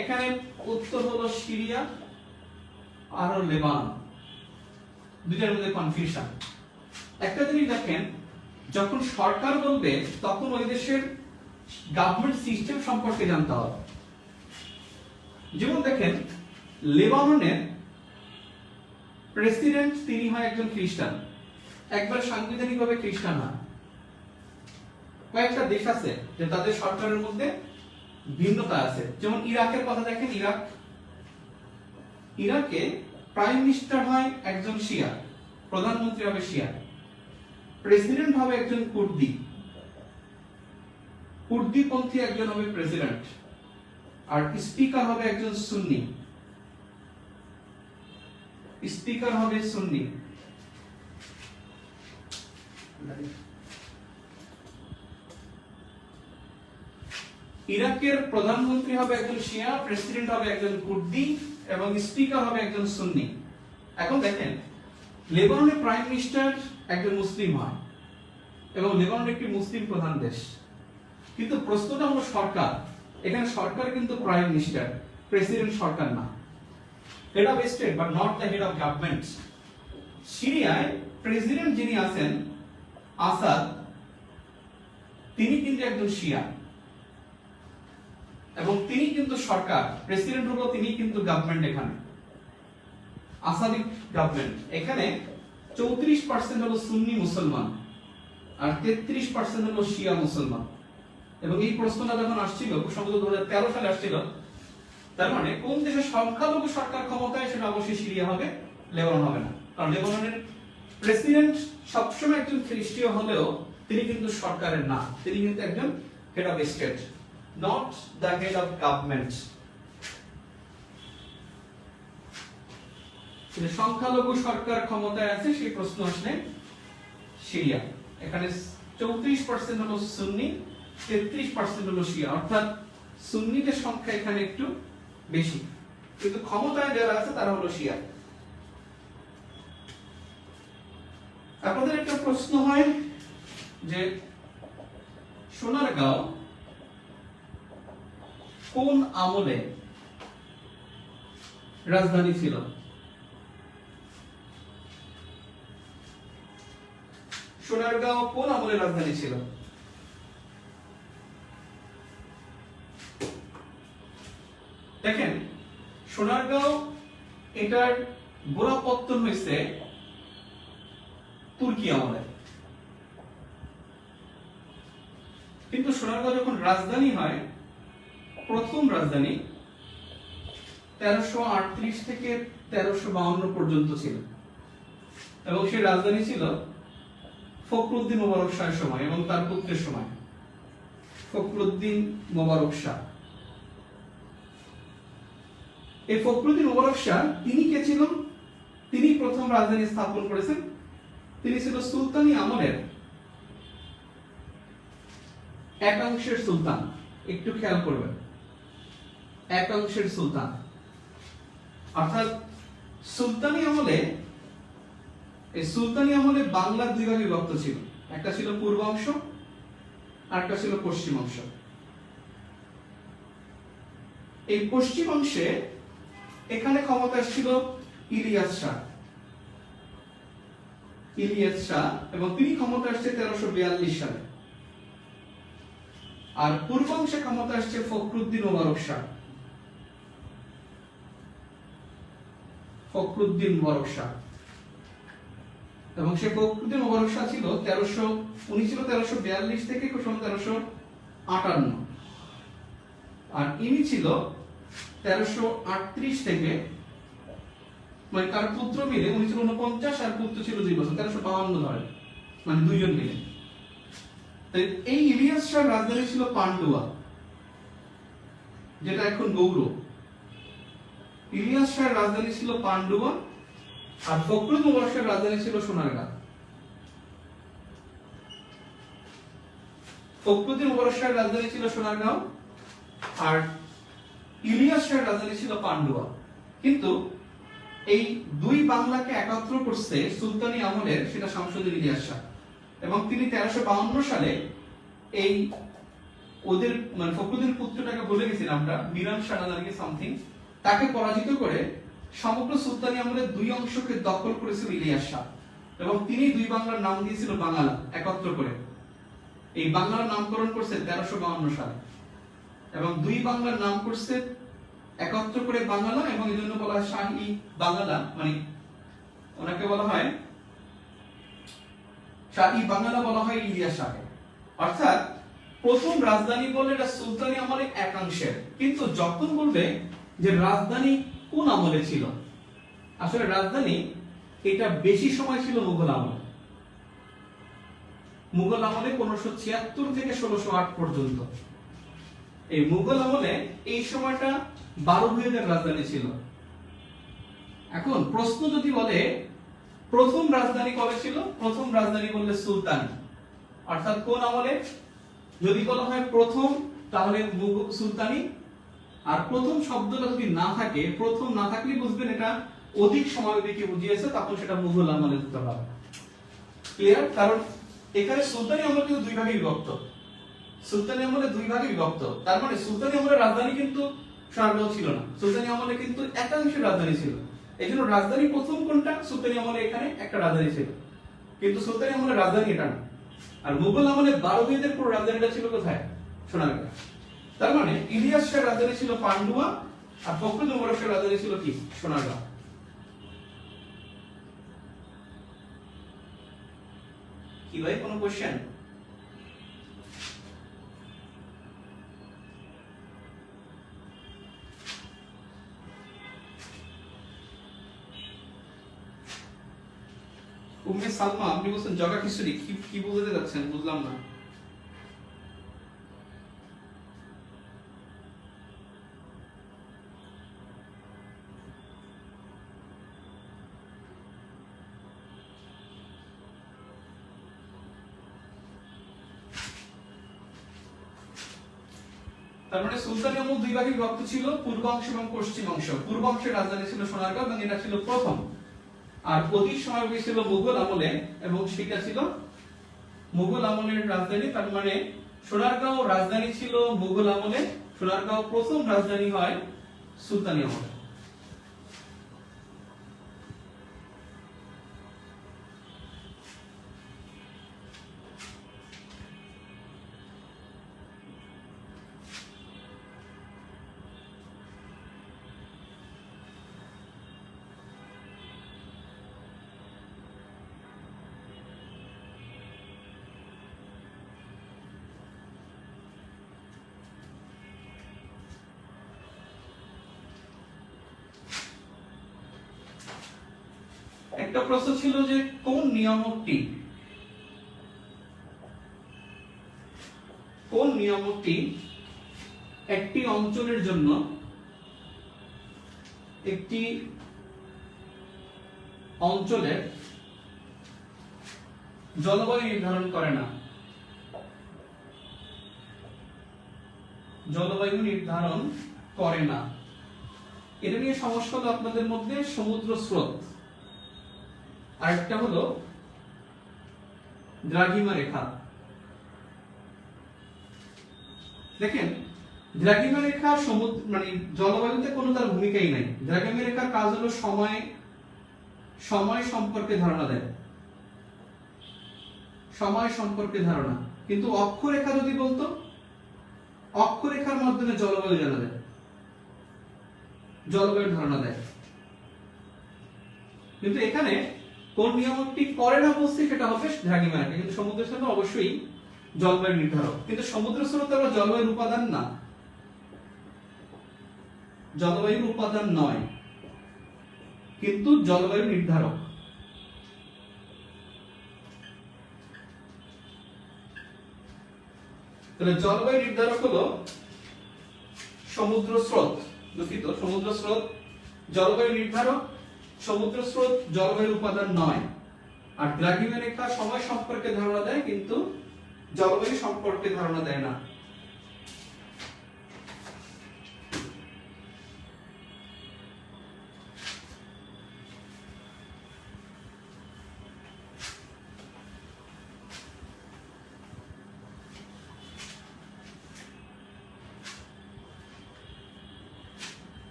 [SPEAKER 1] এখানে উত্তর হলো সিরিয়া আর লেবানন। দুইটার মধ্যে কনফিউশন। একটা জিনিস দেখেন, যখন সরকার বলবে তখন ওই দেশের গভর্নমেন্ট সিস্টেম সম্পর্কে জানতে হবে। যেমন দেখেন লেবাননের প্রেসিডেন্ট তিনি হয় একজন খ্রিস্টান, একবার সাংবিধানিকভাবে খ্রিস্টান হয়। কয়েকটা দেশ আছে যে তাদের সরকারের মধ্যে ভিন্নতা আছে। যেমন ইরাকের কথা দেখেন, ইরাকে প্রাইম মিনিস্টার হয় একজন শিয়া, প্রধানমন্ত্রী হবে শিয়া, প্রেসিডেন্ট হবে একজন কুর্দিপন্থী একজন হবে প্রেসিডেন্ট, আর স্পিকার হবে একজন সুন্নি, ইরাকের প্রধানমন্ত্রী হবে একজন শিয়া, প্রেসিডেন্ট হবে একজন কুর্দি এবং স্পিকার হবে একজন সুন্নি। এখন দেখেন লেবাননের প্রাইম মিনিস্টার একজন মুসলিম হয় এবং লেবানন একটি মুসলিম প্রধান দেশ, কিন্তু প্রশ্নটা হলো সরকার, এখানে সরকার কিন্তু প্রাইম মিনিস্টার, প্রেসিডেন্ট সরকার না, head of state but not the head of government. সিরিয়ায় প্রেসিডেন্ট যিনি আছেন আসাদ, তিনি কিন্তু একজন শিয়া এবং তিনি কিন্তু সরকার, প্রেসিডেন্ট হলো তিনি কিন্তু গভর্নমেন্ট, এখানে আসাদি গভর্নমেন্ট। এখানে 34% হলো সুন্নি মুসলমান আর 33% হলো শিয়া মুসলমান। এবং এই প্রশ্নটা যখন আসছিল সম্ভবত 2013 সালে আসছিল, তার মানে কোন দেশে সংখ্যালঘু সরকার ক্ষমতায়, সেটা অবশ্যই সিরিয়া হবে, লেবানন হবে না। কারণ লেবাননের প্রেসিডেন্ট সবসময় একজন খ্রিস্টীয় হলেও তিনি কিন্তু সরকারের না, তিনি কিন্তু একজন head of state, not the head of government. সংখ্যালঘু সরকার ক্ষমতায় আছে সেই প্রশ্ন আসলে সিরিয়া। এখানে 34% হলো সুন্নি, 33% হলো শিয়া, অর্থাৎ সুন্নিদের সংখ্যা এখানে একটু বেশি, কিন্তু ক্ষমতায় যারা আছে তারা হলো শিয়া। আপনাদের একটা প্রশ্ন হয় যে সোনারগাঁও কোন আমলে রাজধানী ছিল? সোনারগাঁও কোন আমলে রাজধানী ছিল? দেখেন সোনারগাঁও এটার গোড়াপত্তন হয়েছে তুর্কি আমলে, কিন্তু সোনারগাঁও যখন রাজধানী হয়, প্রথম রাজধানী 1338 থেকে 1352 পর্যন্ত ছিল এবং সেই রাজধানী ছিল ফখরুদ্দিন মোবারক শাহের সময় এবং তার পুত্রের সময়। ফখরুদ্দিন মোবারক শাহ, এই ফখরুদ্দিন মোবারক শাহ তিনি কে ছিলেন? তিনি প্রথম রাজধানী স্থাপন করেছেন। তিনি ছিল সুলতানি আমলের একাংশের সুলতান, একটু খেয়াল করবেন, একাংশের সুলতান, অর্থাৎ সুলতানি আমলে, এই সুলতানি আমলে বাংলা দুই ভাগে বিভক্ত ছিল, একটা ছিল পূর্বাংশ আর একটা ছিল পশ্চিমাংশ। এই পশ্চিমাংশে এখানে ক্ষমতা ছিল ইলিয়াস শাহ, ইলিয়াস শাহ, এবং তিনি ক্ষমতা আসছে 1342 সালে। আর পূর্বাংশে ক্ষমতা আসছে ফখরুদ্দিন মোবারক শাহ, ফখরুদ্দিন মোবারক শাহ, এবং সে ফখরুদ্দিন মোবারক শাহ ছিল 1342 থেকে 1358, আর ইনি ছিল 1338 থেকে, মানে তার পুত্র মিলে উনি ছিল 49 আর পুত্র ছিল 2 বছর, 1352 ধরে, মানে দুইজন মিলে। এই ইলিয়াস শাহ রাজধানী ছিল পান্ডুয়া, যেটা এখন গৌড়। ইলিয়াস শাহের রাজধানী ছিল পান্ডুয়া আর ফখরুদ্দিন মোবারক শাহের রাজধানী ছিল সোনারগাঁ। ফখরুদ্দিন মোবারক শাহের রাজধানী ছিল সোনারগাঁও আর ইলিয়াস শাহের রাজধানী ছিল পান্ডুয়া। কিন্তু এই দুই বাংলাকে একত্র করছে সুলতানি আমলের, সেটা শামসুদ্দিন ইলিয়াস শাহ, এবং তিনি 1352 সালে এই ওদের মানে ফখরুদ্দিন পুত্রটাকে বলে গেছি নামটা, মিরান শাহ নাকি সামথিং, তাকে পরাজিত করে সমগ্র সুলতানি আমলের দুই অংশকে দখল করেছিল ইলিয়াস শাহ, এবং তিনি দুই বাংলার নাম দিয়েছিল বাংলা একত্র করে। এই বাংলার নামকরণ করছে 1352 সালে, এবং দুই বাংলার নাম করছে একত্র করে বাংলা, এবং এই জন্য বলা হয় শাহী বাংলা, মানে ওনাকে বলা হয় শাহী বাংলা বলা হয় ইলিয়াস শাহকে। অর্থাৎ প্রথম রাজধানী বলে এটা সুলতানি আমলের একাংশের, কিন্তু যখন বলবে যে রাজধানী কোন আমলে ছিল, আসলে রাজধানী এটা বেশি সময় ছিল মুঘল আমলে। মুঘল আমলে 1576 থেকে 1608 পর্যন্ত, এই মুঘল আমলে এই সময়টা 12 ভূঁইয়াদের রাজধানী ছিল। এখন প্রশ্ন যদি বলে প্রথম রাজধানী কবে ছিল, প্রথম রাজধানী বললে সুলতানি, অর্থাৎ কোন আমলে? যদি বলা হয় প্রথম তাহলে সুলতানি, আর প্রথম শব্দটা যদি না থাকে, প্রথম না থাকলে বুঝবেন এটা অধিক সময়ব্যাপী বুঝিয়েছে, তখন সেটা মুঘল আমলে হতে হবে। ক্লিয়ার? কারণ এখানে সুলতানি আমল কিন্তু দুই ভাগে বিভক্ত, সুলতানি আমলে দুই ভাগে বিভক্ত। তার মানে সুলতানি আমলের রাজধানী কিন্তু সোনারগাঁও ছিল না, সুলতানি আমলে কিন্তু একাংশের রাজধানী ছিল। এই জন্য রাজধানী প্রথম কোনটা? সুলতানি আমলে এখানে একটা রাজধানী ছিল, কিন্তু সুলতানি আমলের রাজধানী এটা না। আর মুঘল আমলে 12 বেদের পুরো রাজধানীটা ছিল কোথায়? সোনারগাঁও। তার মানে ইলিয়াস শাহের রাজধানী ছিল পান্ডুয়া, আর ফখরুদ্দিন মোবারক শাহের রাজধানী ছিল কি? সোনারগাঁও। কি ভাই, কোনো কোশ্চেন? উম্মে সালমা, আপনি বলছেন জগা খিচুড়ি, কি বুঝাতে যাচ্ছেন? বুঝলাম না। তার মানে সুলতানি আমল দুই ভাগে বিভক্ত ছিল, পূর্বাংশ এবং পশ্চিমাংশ। পূর্বাংশের রাজধানী ছিল সোনারগাঁও এবং এটা ছিল প্রথম, আর অধিক সময় ছিল মুঘল আমলে এবং সেটা ছিল মুঘল আমলের রাজধানী। তার মানে সোনারগাঁও রাজধানী ছিল মুঘল আমলে, সোনারগাঁও প্রথম রাজধানী হয় সুলতানি আমলে। একটা প্রশ্ন ছিল যে কোন নিয়ামকটি একটি অঞ্চলের জন্য একটি অঞ্চলের জলবায়ু নির্ধারণ করে না? জলবায়ু নির্ধারণ করে না, এটা নিয়ে সমস্যা হলো আপনাদের মধ্যে সমুদ্র স্রোত, আরেকটা হলো দ্রাঘিমা রেখা। দেখেন, দ্রাঘিমা রেখা সমুদ্র মানে জলবায়ুতে কোনো তার ভূমিকাই নাই। দ্রাঘিমা রেখার কাজ হলো সময় সম্পর্কে ধারণা দেয়, সময় সম্পর্কে ধারণা। কিন্তু অক্ষরেখা যদি বলতো, অক্ষরেখার মাধ্যমে জলবায়ু জানা যায়, জলবায়ুর ধারণা দেয়। কিন্তু এখানে কোন নিয়ামকটি করে না বলছি, সেটা হবে দ্রাঘিমা রেখা। কিন্তু সমুদ্র স্রোত অবশ্যই জলবায়ু নির্ধারক, কিন্তু সমুদ্র স্রোত আবার জলবায়ুর উপাদান না, জলবায়ুর উপাদান নয়, কিন্তু জলবায়ু নির্ধারক। তাহলে জলবায়ু নির্ধারক হলো সমুদ্র স্রোত, দুঃখিত, সমুদ্র স্রোত জলবায়ু নির্ধারক, সমুদ্র স্রোত জলবায়ুর উপাদান নয়। আর দ্রাঘিমা রেখা সময় সম্পর্কে ধারণা দেয়, কিন্তু জলবায়ু সম্পর্কে ধারণা দেয় না।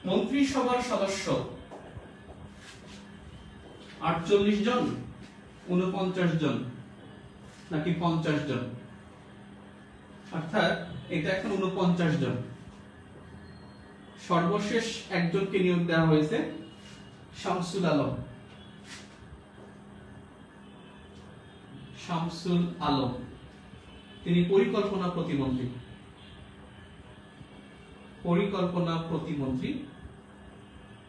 [SPEAKER 1] মন্ত্রিসভার সদস্য 48 জন, 49 জন, নাকি 50 জন? অর্থাৎ এটা এখন 49 জন। সর্বশেষ একজনকে নিয়োগ দেওয়া হয়েছে, শামসুল আলম। শামসুল আলম তিনি পরিকল্পনা প্রতিমন্ত্রী, পরিকল্পনা প্রতিমন্ত্রী,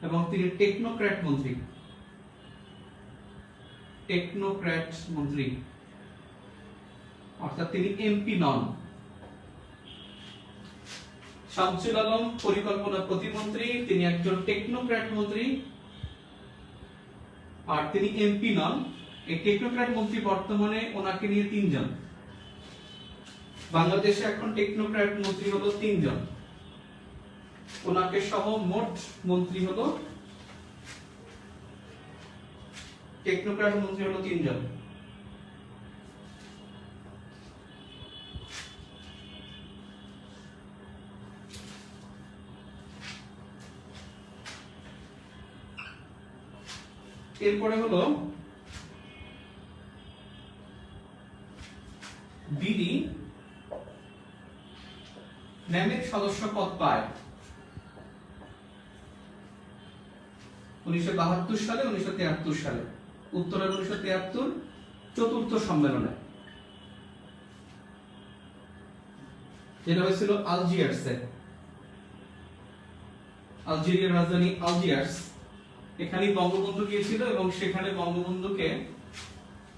[SPEAKER 1] এবং তিনি টেকনোক্র্যাট মন্ত্রী, টেকনোক্র্যাট মন্ত্রী, অর্থাৎ তিনি এমপি নন। শামসুল আলম পরিকল্পনা প্রতিমন্ত্রী, তিনি একজন টেকনোক্র্যাট মন্ত্রী, আর তিনি এমপি নন। এই টেকনোক্র্যাট মন্ত্রী বর্তমানে ওনাকে নিয়ে 3 জন। বাংলাদেশে এখন টেকনোক্র্যাট মন্ত্রী হলো 3 জন, ওনাকে সহ মোট মন্ত্রী হলো, টেকনোক্র্যাট মন্ত্রী হলো 3 জন। এরপরে হলো বিডি ন্যামের সদস্য পদ পায় 1972 সালে, 1973 সালে, উত্তরের 1973 চতুর্থ সম্মেলনে, যেটা হয়েছিল আলজিয়ার্সে, আলজেরিয়ার রাজধানী আলজিয়ার্স। এখানে বঙ্গবন্ধু গিয়েছিল এবং সেখানে বঙ্গবন্ধুকে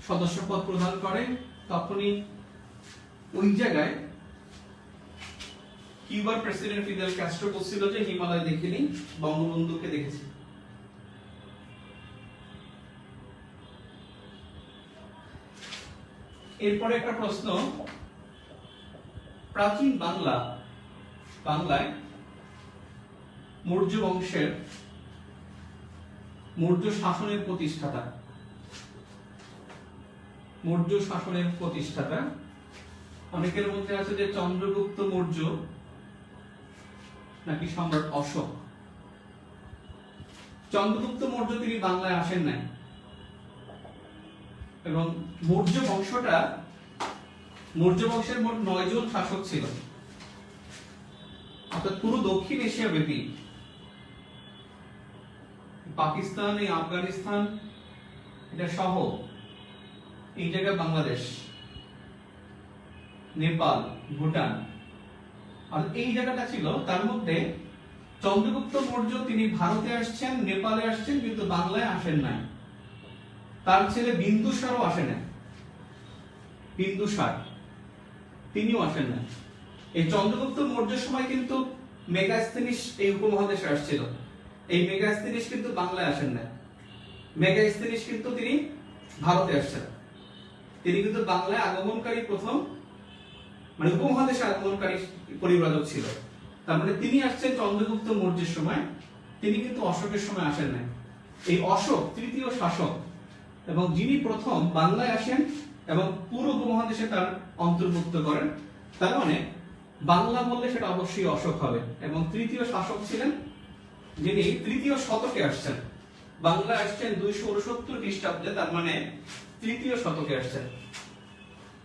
[SPEAKER 1] সদস্যপদ প্রদান করে। তখনই ওই জায়গায় কিউবার প্রেসিডেন্ট ফিদেল ক্যাস্ট্রো বলছিল যে হিমালয় দেখিনি, বঙ্গবন্ধুকে দেখেছি। এরপরে একটা প্রশ্ন, প্রাচীন বাংলায় মৌর্য বংশের মৌর্য শাসনের প্রতিষ্ঠাতা অনেকের মধ্যে আছে যে চন্দ্রগুপ্ত মৌর্য নাকি সম্রাট অশোক। চন্দ্রগুপ্ত মৌর্য তিনি বাংলায় আসেন নাই, এবং মৌর্য বংশের মোট 9 জন শাসক ছিল, অর্থাৎ পুরো দক্ষিণ এশিয়া ব্যাপী, পাকিস্তান, আফগানিস্তান এটা সহ এই জায়গায় বাংলাদেশ, নেপাল, ভুটান, আর এই জায়গাটা ছিল। তার মধ্যে চন্দ্রগুপ্ত মৌর্য তিনি ভারতে আসছেন, নেপালে আসছেন, কিন্তু বাংলায় আসেন নাই। তার ছেলে বিন্দুসারও আসেন না, বিন্দুসার তিনিও আসেন না। এই চন্দ্রগুপ্ত মৌর্যের সময় কিন্তু মেগাস্তেনিস এই উপমহাদেশে আসছিল, এই মেগাস্তেনিস কিন্তু বাংলায় আসেন না। মেগাস্তেনিস কিন্তু তিনি ভারতে আসছেন, তিনি কিন্তু বাংলায় আগমনকারী প্রথম, মানে উপমহাদেশে আগমনকারী পরিব্রাজক ছিল। তার মানে তিনি আসছেন চন্দ্রগুপ্ত মৌর্যের সময়, তিনি কিন্তু অশোকের সময় আসেন না। এই অশোক তৃতীয় শাসক, এবং যিনি প্রথম বাংলায় আসেন এবং পুরো উপমহাদেশে তার অন্তর্ভুক্ত করেন। তার মানে বাংলা বললে সেটা অবশ্যই অশোক হবে, এবং তৃতীয় শাসক ছিলেন যিনি তৃতীয় শতকে আসছেন। বাংলায় আসছেন 269 খ্রিস্টাব্দে, তার মানে তৃতীয় শতকে আসছেন।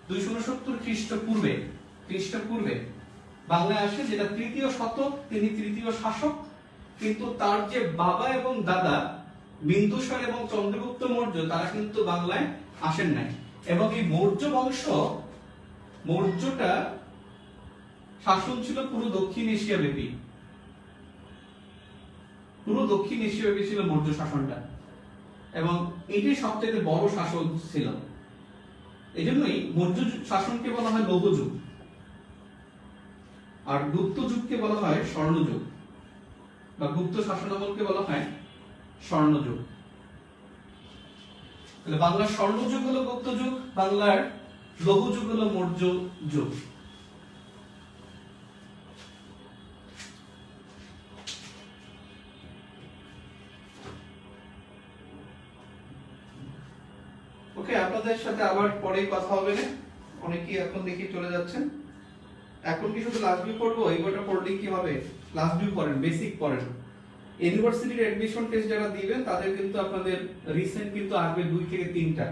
[SPEAKER 1] 269 খ্রিস্টপূর্বে বাংলায় আসে, যেটা তৃতীয় শতক, তিনি তৃতীয় শাসক। কিন্তু তার যে বাবা এবং দাদা বিন্দুসার এবং চন্দ্রগুপ্ত মৌর্য, তারা কিন্তু বাংলায় আসেন নাই। এবং এই মৌর্যটা শাসন ছিল পুরো দক্ষিণ এশিয়া ব্যাপী, ছিল মৌর্য শাসনটা, এবং এটাই সবচেয়ে বড় শাসন ছিল। এই জন্যই মৌর্য শাসনকে বলা হয় লৌহ যুগ, আর গুপ্ত যুগকে বলা হয় স্বর্ণযুগ, বা গুপ্ত শাসনামলকে বলা হয় স্বর্ণযুগ। তাহলে বাংলার স্বর্ণযুগ হলো গুপ্ত যুগ, বাংলার লৌহ যুগ হলো মৌর্য যুগ। ওকে, আপনাদের সাথে আবার পরে কথা হবে না। অনেকেই এখন দেখি চলে যাচ্ছেন। এখন কি শুধু লাস্ট ভিউ পড়বো? এই বইটা পড়লে কি হবে? লাস্ট ভিউ পড়েন, বেসিক পড়েন। ইউনিভার্সিটির অ্যাডমিশন টেস্ট যারা দিবেন তাদের কিন্তু আপনাদের রিসেন্ট কিন্তু আসবে 2 থেকে 3টা।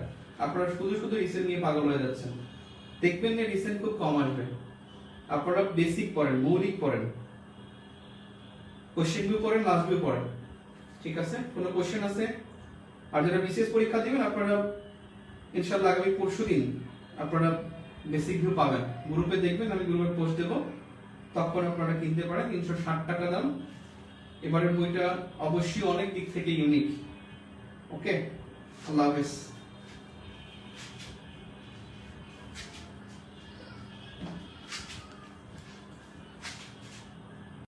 [SPEAKER 1] আপনারা শুধু রিসেন্ট নিয়ে পাগল হয়ে যাচ্ছেন, দেখবেন যে রিসেন্ট খুব কম আসবে। আপনারা বেসিক পড়েন, মৌলিক পড়েন, কোশ্চেন ভিউ পড়েন, লাস্ট ভিউ পড়েন, ঠিক আছে? কোনো কোশ্চেন আছে? আর যারা বিশেষ পরীক্ষা দিবেন আপনারা ইনশাআল্লাহ আগামী পরশুদিন আপনারা বেসিক ভিউ পাবেন। গ্রুপে দেখবেন, আমি গ্রুপে পোস্ট দেব, তখন আপনারা কিনতে পারেন। 360 টাকা দাম। এবারের বইটা অবশ্যই অনেক দিক থেকে ইউনিক। ওকে, আল্লাহ হাফেজ।